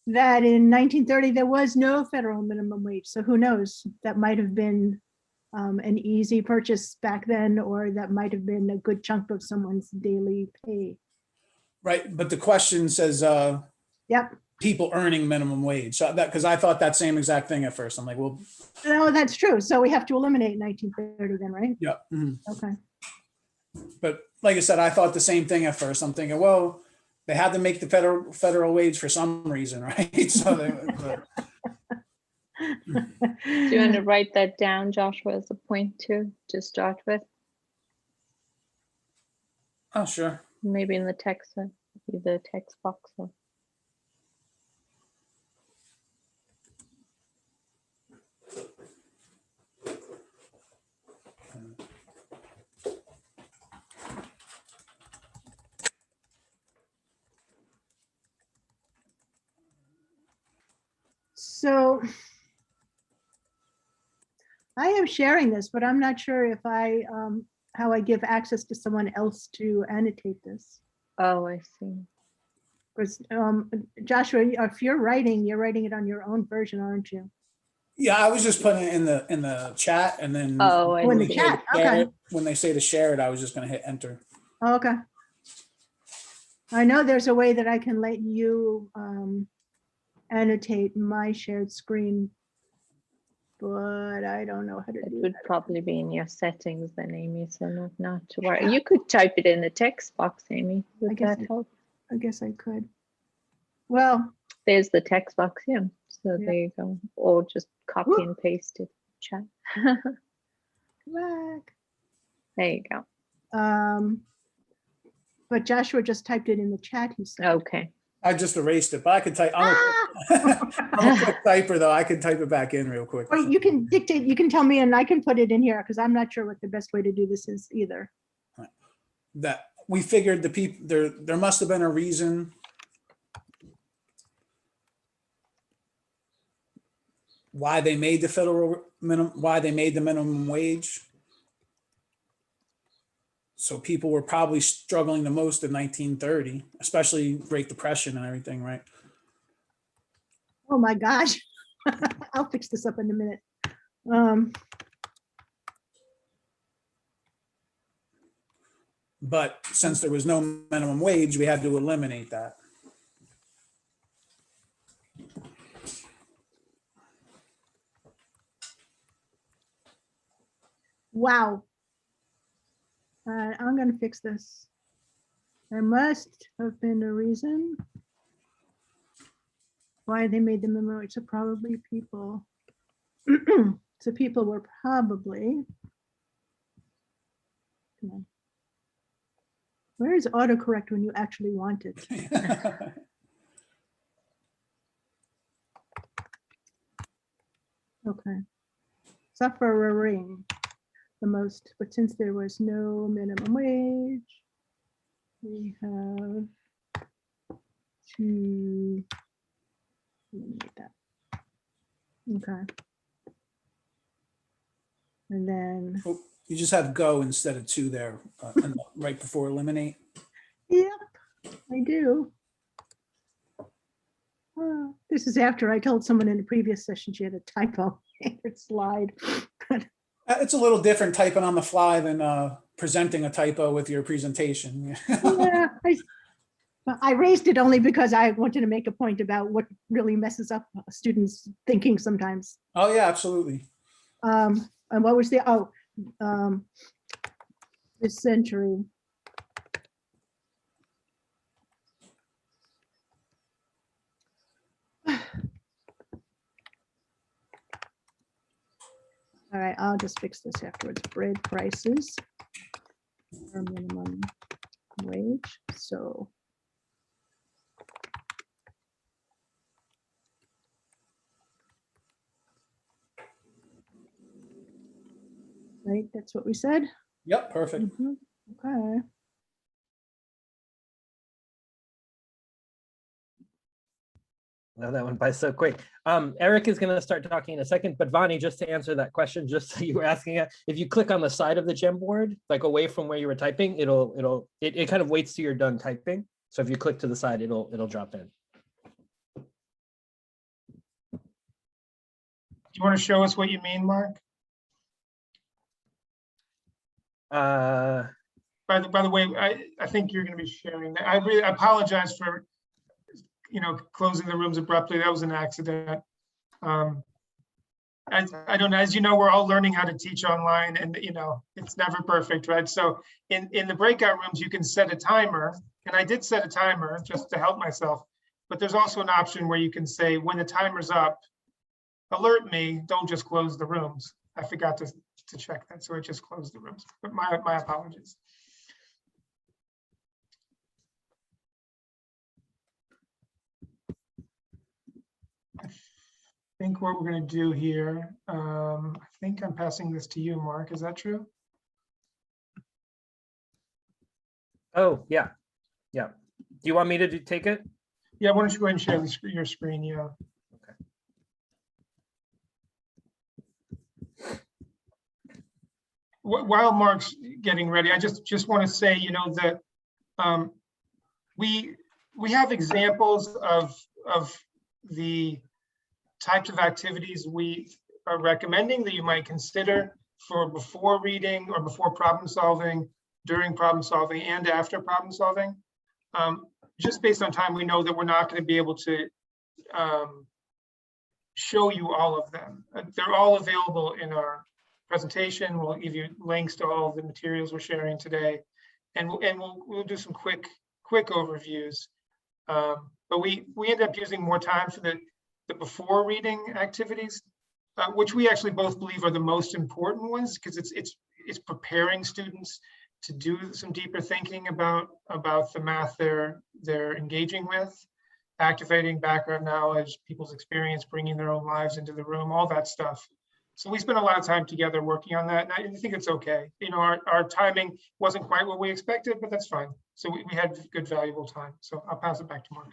that in 1930 there was no federal minimum wage. So who knows? That might have been an easy purchase back then, or that might have been a good chunk of someone's daily pay. Right, but the question says Yep. people earning minimum wage. So that, because I thought that same exact thing at first. I'm like, well, No, that's true. So we have to eliminate 1930 then, right? yeah. Mhm. Okay. But like I said, I thought the same thing at first. I'm thinking, well, they had to make the federal wage for some reason, right? So Do you want to write that down, Joshua, as a point to start with? oh, sure. Maybe in the text, either text box or. So I am sharing this, but I'm not sure if how I give access to someone else to annotate this. Oh, I see. Because Joshua, if you're writing it on your own version, aren't you? Yeah, I was just putting it in the chat, and then Oh, I in the see. chat. share Okay. it, when they say to share it, I was just going to hit enter. Oh, okay. I know there's a way that I can let you annotate my shared screen, but I don't know how to It do would that. probably be in your settings then, Amy, so not to worry. You could type it in the text box, Amy. Would guess that help? I guess I could. Well, There's the text box, yeah. So Yeah. there you go. Or just copy Woo. and paste it, chat. back. There you go. But Joshua just typed it in the chat, he said. Okay. I just erased it, but I could type. I'm a quick typer, though. I could type it back in real quick. Or you can dictate, you can tell me and I can put it in here because I'm not sure what the best way to do this is either. That we figured the people there must have been a reason why they made the minimum wage. So people were probably struggling the most in 1930, especially Great Depression and everything, right? Oh my gosh. I'll fix this up in a minute. But since there was no minimum wage, we had to eliminate that. Wow. I'm going to fix this. There must have been a reason why they made the minimum wage. So probably people. So people were probably. Come on. Where is autocorrect when you actually want it? Okay. Suffering the most, but since there was no minimum wage, we have to eliminate that. Okay. And then, Oh, you just have go instead of to there, and right before eliminate. yep, I do. This is after I told someone in a previous session she had a typo in her slide. It's a little different typing on the fly than presenting a typo with your presentation. Yeah, I raised it only because I wanted to make a point about what really messes up students' thinking sometimes. Oh yeah, absolutely. And what was the, this century. All right, I'll just fix this afterwards. Bread prices or minimum wage. So right? That's what we said? Yep, perfect. Mhm. Okay. Now that went by so quick. Eric is going to start talking in a second, but Vani, just to answer that question, just so you were asking it, if you click on the side of the Jamboard, like away from where you were typing, it kind of waits till you're done typing. So if you click to the side, it'll drop in. Do you want to show us what you mean, Mark? By the way, I think you're going to be sharing that. I really apologize for, closing the rooms abruptly. That was an accident. I don't know, as you know, we're all learning how to teach online, and it's never perfect, right? So in the breakout rooms, you can set a timer, and I did set a timer just to help myself. But there's also an option where you can say, when the timer's up, alert me, don't just close the rooms. I forgot to check that, so it just closed the rooms. But my apologies. I think what we're going to do here, I think I'm passing this to you, Mark. Is that true? Oh, yeah. Yeah. Do you want me to take it? Yeah, why don't you go ahead and share your screen? Yeah. Okay. While Mark's getting ready, I just want to say, that we have examples of the types of activities we are recommending that you might consider for before reading or before problem solving, during problem solving, and after problem solving. Just based on time, we know that we're not going to be able to show you all of them. They're all available in our presentation. We'll give you links to all of the materials we're sharing today, and we'll do some quick overviews. But we end up using more time for the before reading activities, which we actually both believe are the most important ones, because it's preparing students to do some deeper thinking about the math they're engaging with, activating background knowledge, people's experience, bringing their own lives into the room, all that stuff. So we spent a lot of time together working on that, and I think it's okay. Our timing wasn't quite what we expected, but that's fine. So we had good, valuable time. So I'll pass it back to Mark.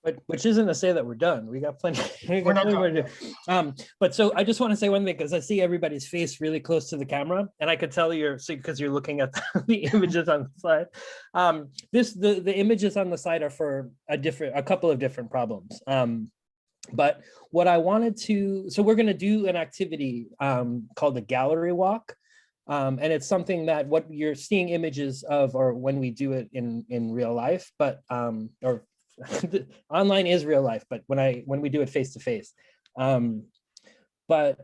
But which isn't to say that we're done. We got plenty. We're not done. But so I just want to say one thing, because I see everybody's face really close to the camera, and I could tell because you're looking at the images on the slide. The images on the slide are for a couple of different problems. But what I wanted to, so we're going to do an activity called the gallery walk. And it's something that what you're seeing images of, or when we do it in real life, but or online is real life, but when we do it face to face. But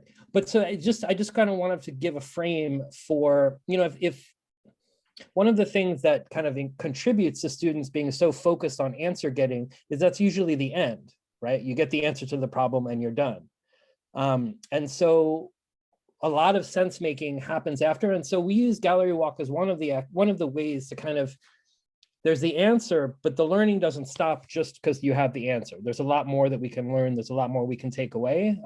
so I just kind of wanted to give a frame for, if one of the things that kind of contributes to students being so focused on answer getting is that's usually the end, right? You get the answer to the problem and you're done. And so a lot of sense making happens after. And so we use gallery walk as one of the ways to kind of, there's the answer, but the learning doesn't stop just because you have the answer. There's a lot more that we can learn. There's a lot more we can take away.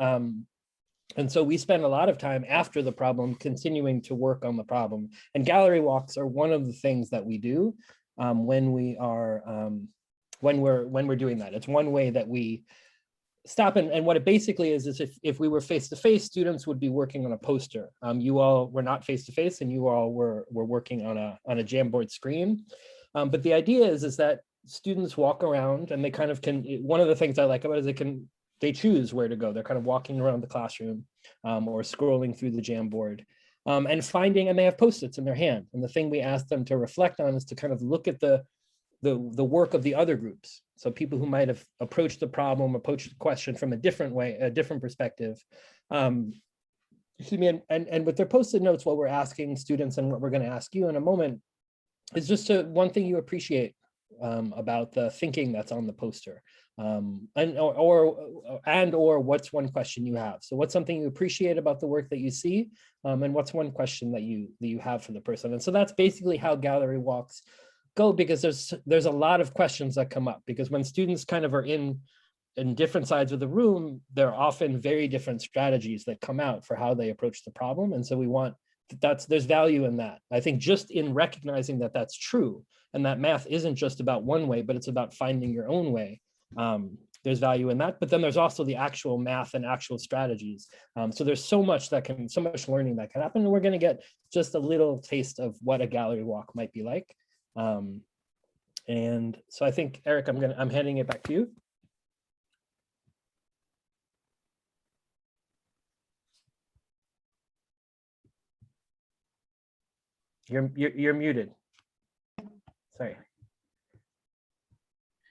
And so we spend a lot of time after the problem continuing to work on the problem. And gallery walks are one of the things that we do when we're doing that. It's one way that we stop, and what it basically is if we were face-to-face, students would be working on a poster. You all were not face-to-face, and you all were working on a Jamboard screen. But the idea is that students walk around and they kind of can, one of the things I like about it is they choose where to go. They're kind of walking around the classroom or scrolling through the Jamboard and they have Post-its in their hand. And the thing we ask them to reflect on is to kind of look at the work of the other groups. So people who might have approached the problem, approached the question from a different way, a different perspective. Excuse me, and with their Post-it notes, what we're asking students and what we're going to ask you in a moment is just one thing you appreciate about the thinking that's on the poster, or what's one question you have. So what's something you appreciate about the work that you see, and what's one question that you have for the person. And so that's basically how gallery walks go, because there's a lot of questions that come up, because when students kind of are in different sides of the room, there are often very different strategies that come out for how they approach the problem. And so we want there's value in that. I think just in recognizing that that's true and that math isn't just about one way, but it's about finding your own way. There's value in that, but then there's also the actual math and actual strategies. So there's so much learning that can happen, and we're going to get just a little taste of what a gallery walk might be like. And so I think, Eric, I'm handing it back to you. You're muted. Sorry.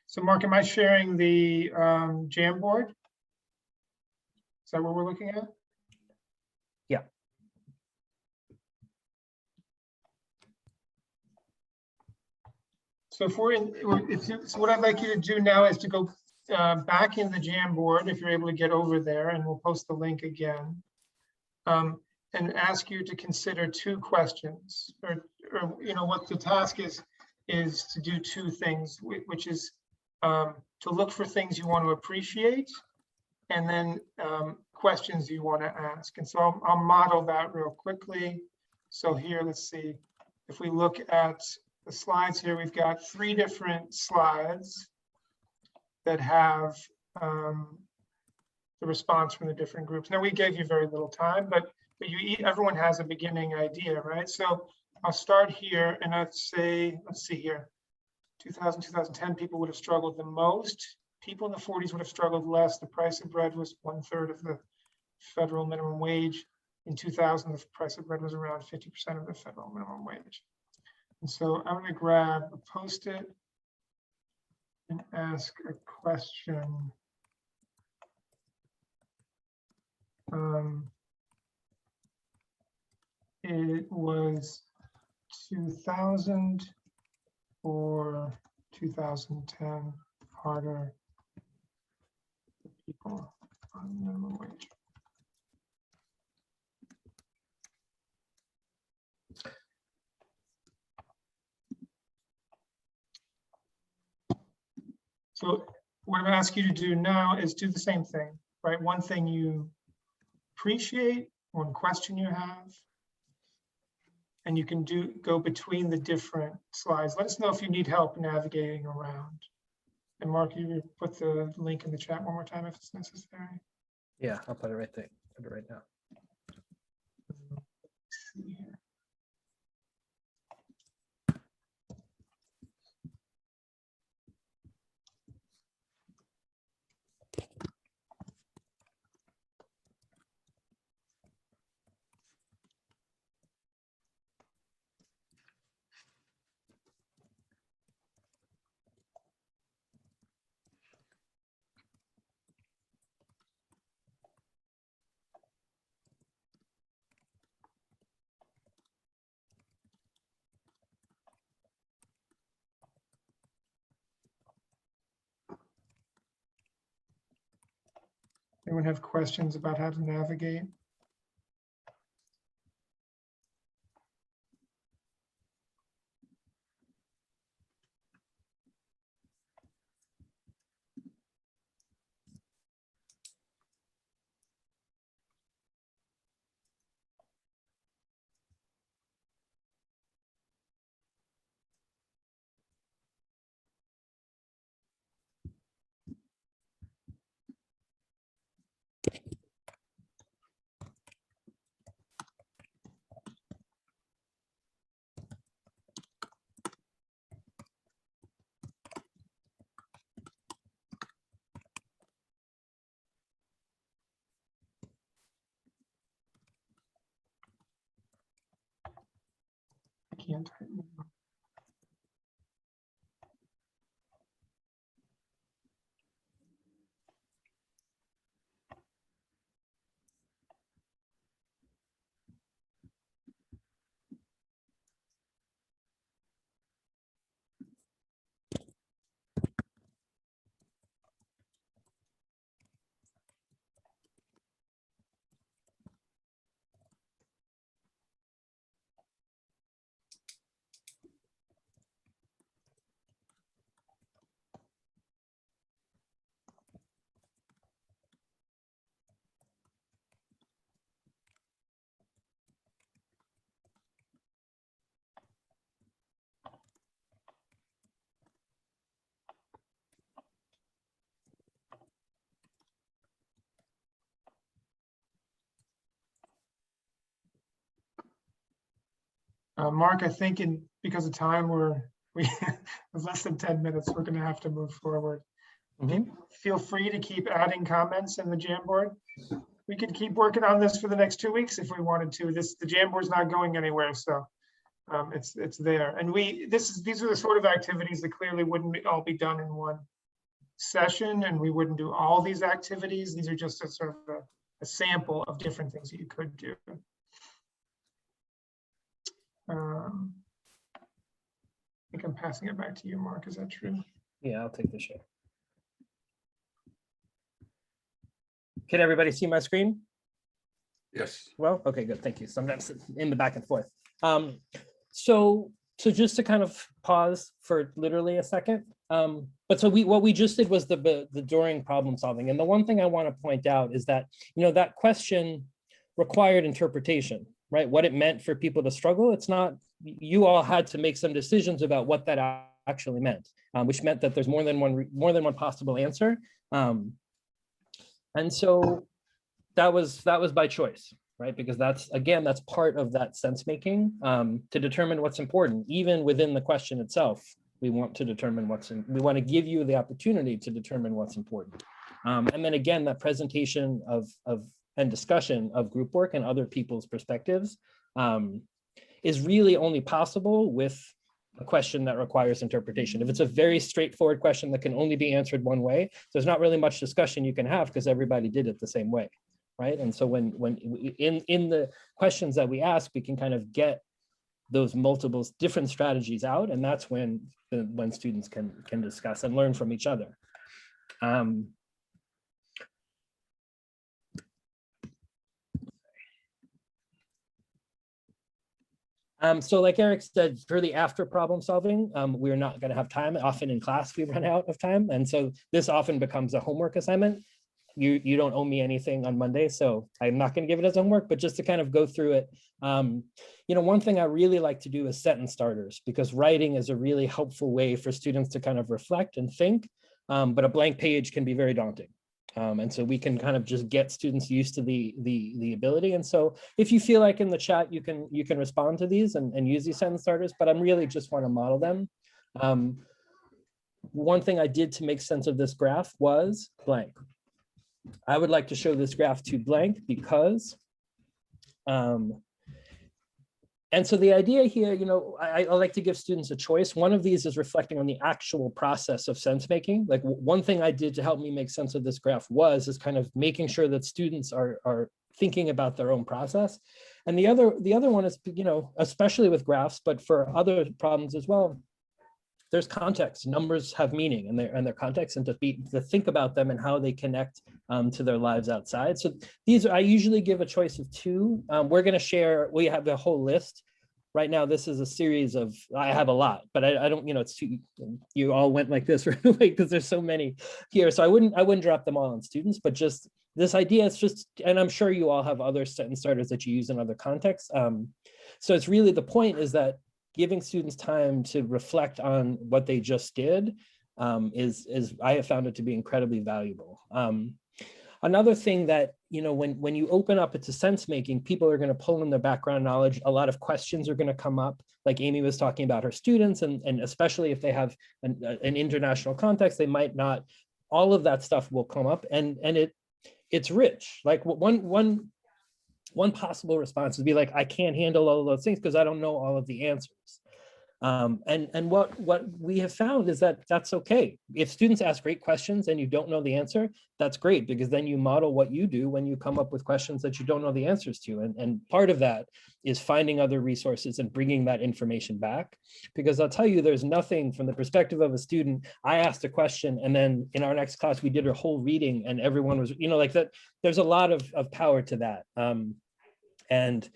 So Mark, am I sharing the Jamboard? Is that what we're looking at? Yeah. So if we're in, so what I'd like you to do now is to go back in the Jamboard, if you're able to get over there, and we'll post the link again. And ask you to consider two questions, or what the task is to do two things, which is to look for things you want to appreciate, and then questions you want to ask. And so I'll model that real quickly. So here, let's see, if we look at the slides here, we've got 3 different slides that have the response from the different groups. Now, we gave you very little time, but everyone has a beginning idea, right? So I'll start here, and I'd say, let's see here, 2000, 2010, people would have struggled the most. People in the 40s would have struggled less. The price of bread was 1/3 of the federal minimum wage. In 2000, the price of bread was around 50% of the federal minimum wage. And so I'm going to grab a Post-it and ask a question. It was 2000 or 2010 harder for people on minimum wage. So what I'm going to ask you to do now is do the same thing, right? One thing you appreciate, one question you have, and you can go between the different slides. Let us know if you need help navigating around. And Mark, you put the link in the chat one more time if it's necessary. Yeah, I'll put it right there. Put it right now. Let's see here. Anyone have questions about how to navigate? I can't. Mark, I think because of time, we with less than 10 minutes, we're going to have to move forward. People, feel free to keep adding comments in the Jamboard. We could keep working on this for the next 2 weeks if we wanted to. The Jamboard's not going anywhere, so it's there. And these are the sort of activities that clearly wouldn't all be done in one session, and we wouldn't do all these activities. These are just a sort of a sample of different things that you could do. I think I'm passing it back to you, Mark. Is that true? Yeah, I'll take the share. Can everybody see my screen? Yes. Well, okay, good. Thank you. Sometimes in the back and forth. So just to kind of pause for literally a second. But so what we just did was the during problem solving. And the one thing I want to point out is that, that question required interpretation, right? What it meant for people to struggle. It's not, you all had to make some decisions about what that actually meant, which meant that there's more than one possible answer. And so that was by choice, right? Because that's part of that sense making, to determine what's important. Even within the question itself, we want to determine we want to give you the opportunity to determine what's important. And then again, that presentation and discussion of group work and other people's perspectives is really only possible with a question that requires interpretation. If it's a very straightforward question that can only be answered one way, there's not really much discussion you can have because everybody did it the same way, right? And so when in the questions that we ask, we can kind of get those multiple different strategies out, and that's when students can discuss and learn from each other. So like Eric said, for the after problem solving, we're not going to have time. Often in class, we run out of time. And so this often becomes a homework assignment. You don't owe me anything on Monday, so I'm not going to give it as homework, but just to kind of go through it. One thing I really like to do is sentence starters, because writing is a really helpful way for students to kind of reflect and think, but a blank page can be very daunting. And so we can kind of just get students used to the ability. And so if you feel like in the chat, you can respond to these and use these sentence starters, but I'm really just want to model them. One thing I did to make sense of this graph was blank. I would like to show this graph to blank because, and so the idea here, I like to give students a choice. One of these is reflecting on the actual process of sense making. Like one thing I did to help me make sense of this graph is kind of making sure that students are thinking about their own process. And the other one is, especially with graphs, but for other problems as well, there's context. Numbers have meaning and their context, and to think about them and how they connect to their lives outside. So I usually give a choice of two. We're going to share. We have a whole list right now. This is a series of. I have a lot, but I don't. It's too. You all went like this, right? Because there's so many here. So I wouldn't drop them all on students, but just this idea is just. And I'm sure you all have other sentence starters that you use in other contexts. So it's really the point is that giving students time to reflect on what they just did is I have found it to be incredibly valuable. Another thing that, when you open up into sense making, people are going to pull in their background knowledge. A lot of questions are going to come up, like Amy was talking about her students, and especially if they have an international context, they might not, all of that stuff will come up, and it's rich. Like one possible response would be like, I can't handle all of those things because I don't know all of the answers. And what we have found is that that's okay. If students ask great questions and you don't know the answer, that's great, because then you model what you do when you come up with questions that you don't know the answers to. And part of that is finding other resources and bringing that information back. Because I'll tell you, there's nothing from the perspective of a student. I asked a question, and then in our next class, we did a whole reading and everyone was, like that. There's a lot of power to that. And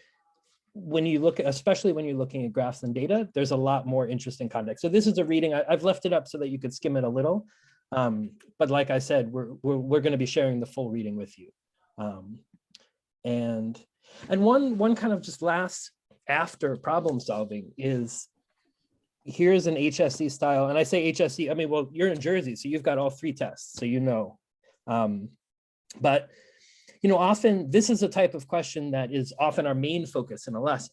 when you look, especially when you're looking at graphs and data, there's a lot more interesting context. So this is a reading. I've left it up so that you could skim it a little. But like I said, we're going to be sharing the full reading with you. And one kind of just last after problem solving is, here's an HSC style. And I say HSC, I mean, well, you're in Jersey, so you've got all three tests, so but often this is a type of question that is often our main focus in a lesson.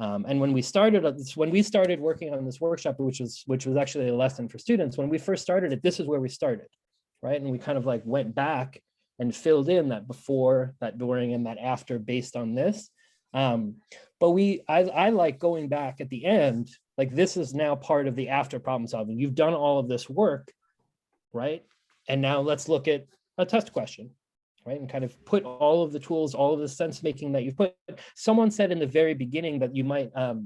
And when we started working on this workshop, which was actually a lesson for students, when we first started it, this is where we started, right? And we kind of like went back and filled in that before, that during, and that after based on this. But I like going back at the end, like this is now part of the after problem solving. You've done all of this work, right? And now let's look at a test question, right? And kind of put all of the tools, all of the sense making that you've put. Someone said in the very beginning that you might, for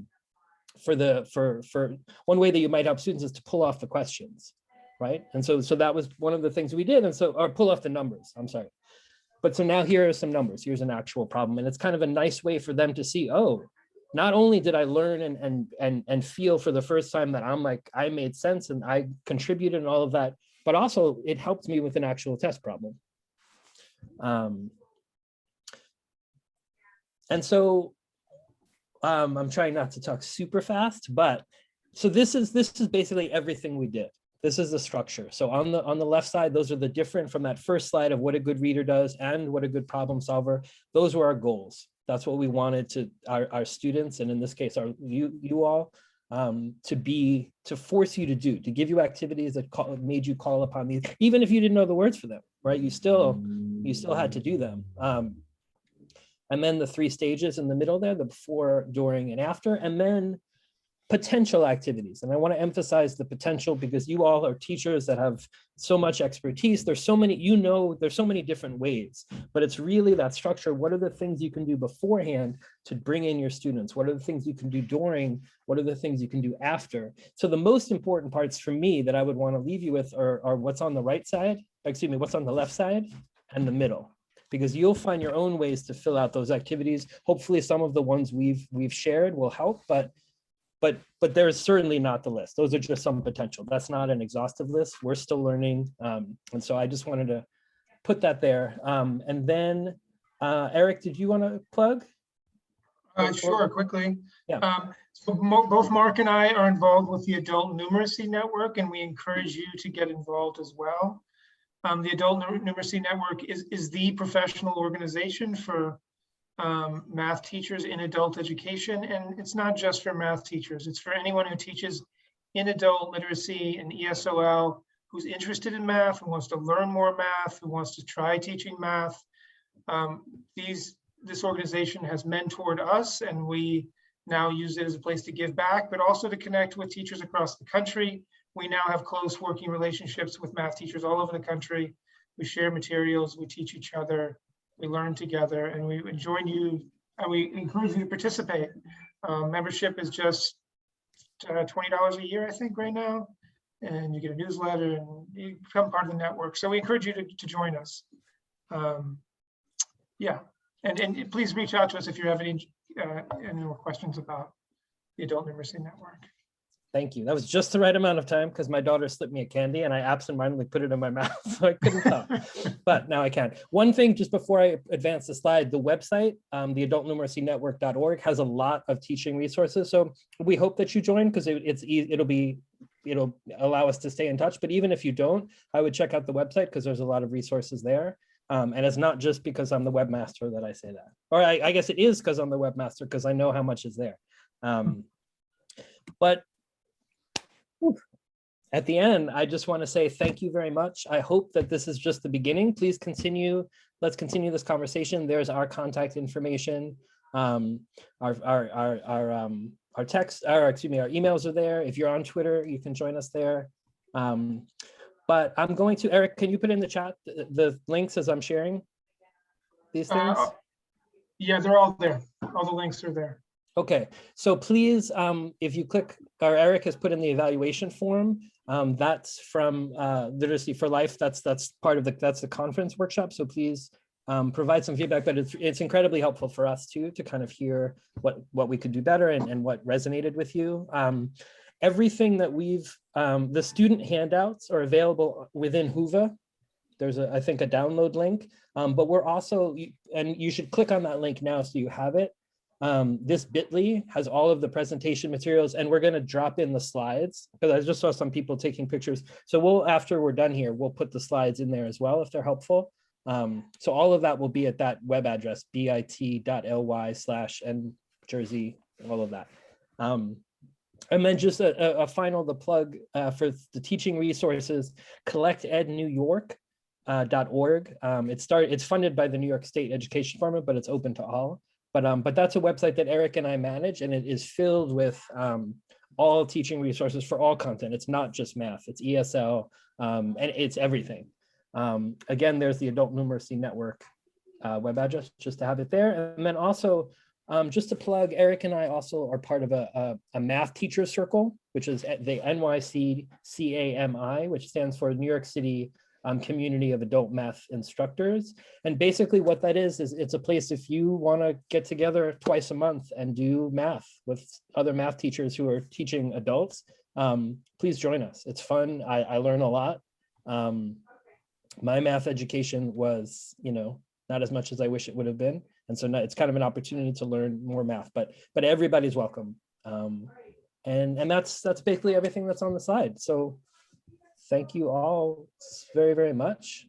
one way that you might help students is to pull off the questions, right? And so that was one of the things we did. And so, or pull off the numbers, I'm sorry. But so now here are some numbers. Here's an actual problem. And it's kind of a nice way for them to see, oh, not only did I learn and feel for the first time that I'm like, I made sense and I contributed and all of that, but also it helped me with an actual test problem. And so I'm trying not to talk super fast, but so this is basically everything we did. This is the structure. So on the left side, those are the different from that first slide of what a good reader does and what a good problem solver. Those were our goals. That's what we wanted to our students, and in this case, you all, to force you to do, to give you activities that made you call upon these, even if you didn't know the words for them, right? You still had to do them. And then the 3 stages in the middle there, the before, during, and after, and then potential activities. And I want to emphasize the potential because you all are teachers that have so much expertise. There's so many, there's so many different ways, but it's really that structure. What are the things you can do beforehand to bring in your students? What are the things you can do during? What are the things you can do after? So the most important parts for me that I would want to leave you with are what's on the right side, what's on the left side and the middle, because you'll find your own ways to fill out those activities. Hopefully some of the ones we've shared will help, but there's certainly not the list. Those are just some potential. That's not an exhaustive list. We're still learning. And so I just wanted to put that there. And then, Eric, did you want to plug? Sure, quickly. Yeah. So both Mark and I are involved with the Adult Numeracy Network, and we encourage you to get involved as well. The Adult Numeracy Network is the professional organization for math teachers in adult education. And it's not just for math teachers, it's for anyone who teaches in adult literacy and ESOL, who's interested in math, who wants to learn more math, who wants to try teaching math. This organization has mentored us, and we now use it as a place to give back, but also to connect with teachers across the country. We now have close working relationships with math teachers all over the country. We share materials, we teach each other, we learn together, and we join you, and we encourage you to participate. Membership is just $20 a year, I think, right now, and you get a newsletter and you become part of the network. So we encourage you to join us. Yeah, and please reach out to us if you have any more questions about the Adult Numeracy Network. Thank you. That was just the right amount of time because my daughter slipped me a candy and I absentmindedly put it in my mouth, so I couldn't talk, but now I can. One thing, just before I advance the slide, the website, the adultnumeracynetwork.org has a lot of teaching resources. So we hope that you join because it'll allow us to stay in touch. But even if you don't, I would check out the website because there's a lot of resources there. And it's not just because I'm the webmaster that I say that, or I guess it is because I'm the webmaster because I know how much is there. But at the end, I just want to say thank you very much. I hope that this is just the beginning. Please continue. Let's continue this conversation. There's our contact information. Our text, our emails are there. If you're on Twitter, you can join us there. But I'm going to, Eric, can you put in the chat the links as I'm sharing these things? Yeah, they're all there. All the links are there. Okay, so please, if you click, or Eric has put in the evaluation form, that's from Literacy for Life. That's part of that's the conference workshop. So please provide some feedback, but it's incredibly helpful for us too, to kind of hear what we could do better and what resonated with you. Everything that the student handouts are available within Whova. There's I think a download link, but we're also, and you should click on that link now so you have it. This bit.ly has all of the presentation materials, and we're going to drop in the slides because I just saw some people taking pictures. So after we're done here, we'll put the slides in there as well if they're helpful. So all of that will be at that web address, bit.ly/NJersey all of that. And then just a final the plug for the teaching resources, collectednewyork.org. It's funded by the New York State Education Department, but it's open to all. But that's a website that Eric and I manage, and it is filled with all teaching resources for all content. It's not just math, it's ESL, and it's everything. Again, there's the Adult Numeracy Network web address, just to have it there. And then also, just to plug, Eric and I also are part of a math teacher circle, which is the NYCCAMI, which stands for New York City Community of Adult Math Instructors. And basically what that is it's a place if you want to get together twice a month and do math with other math teachers who are teaching adults, please join us. It's fun. I learn a lot. My math education was, not as much as I wish it would have been. And so now it's kind of an opportunity to learn more math, but everybody's welcome. And that's basically everything that's on the slide. So thank you all very, very much.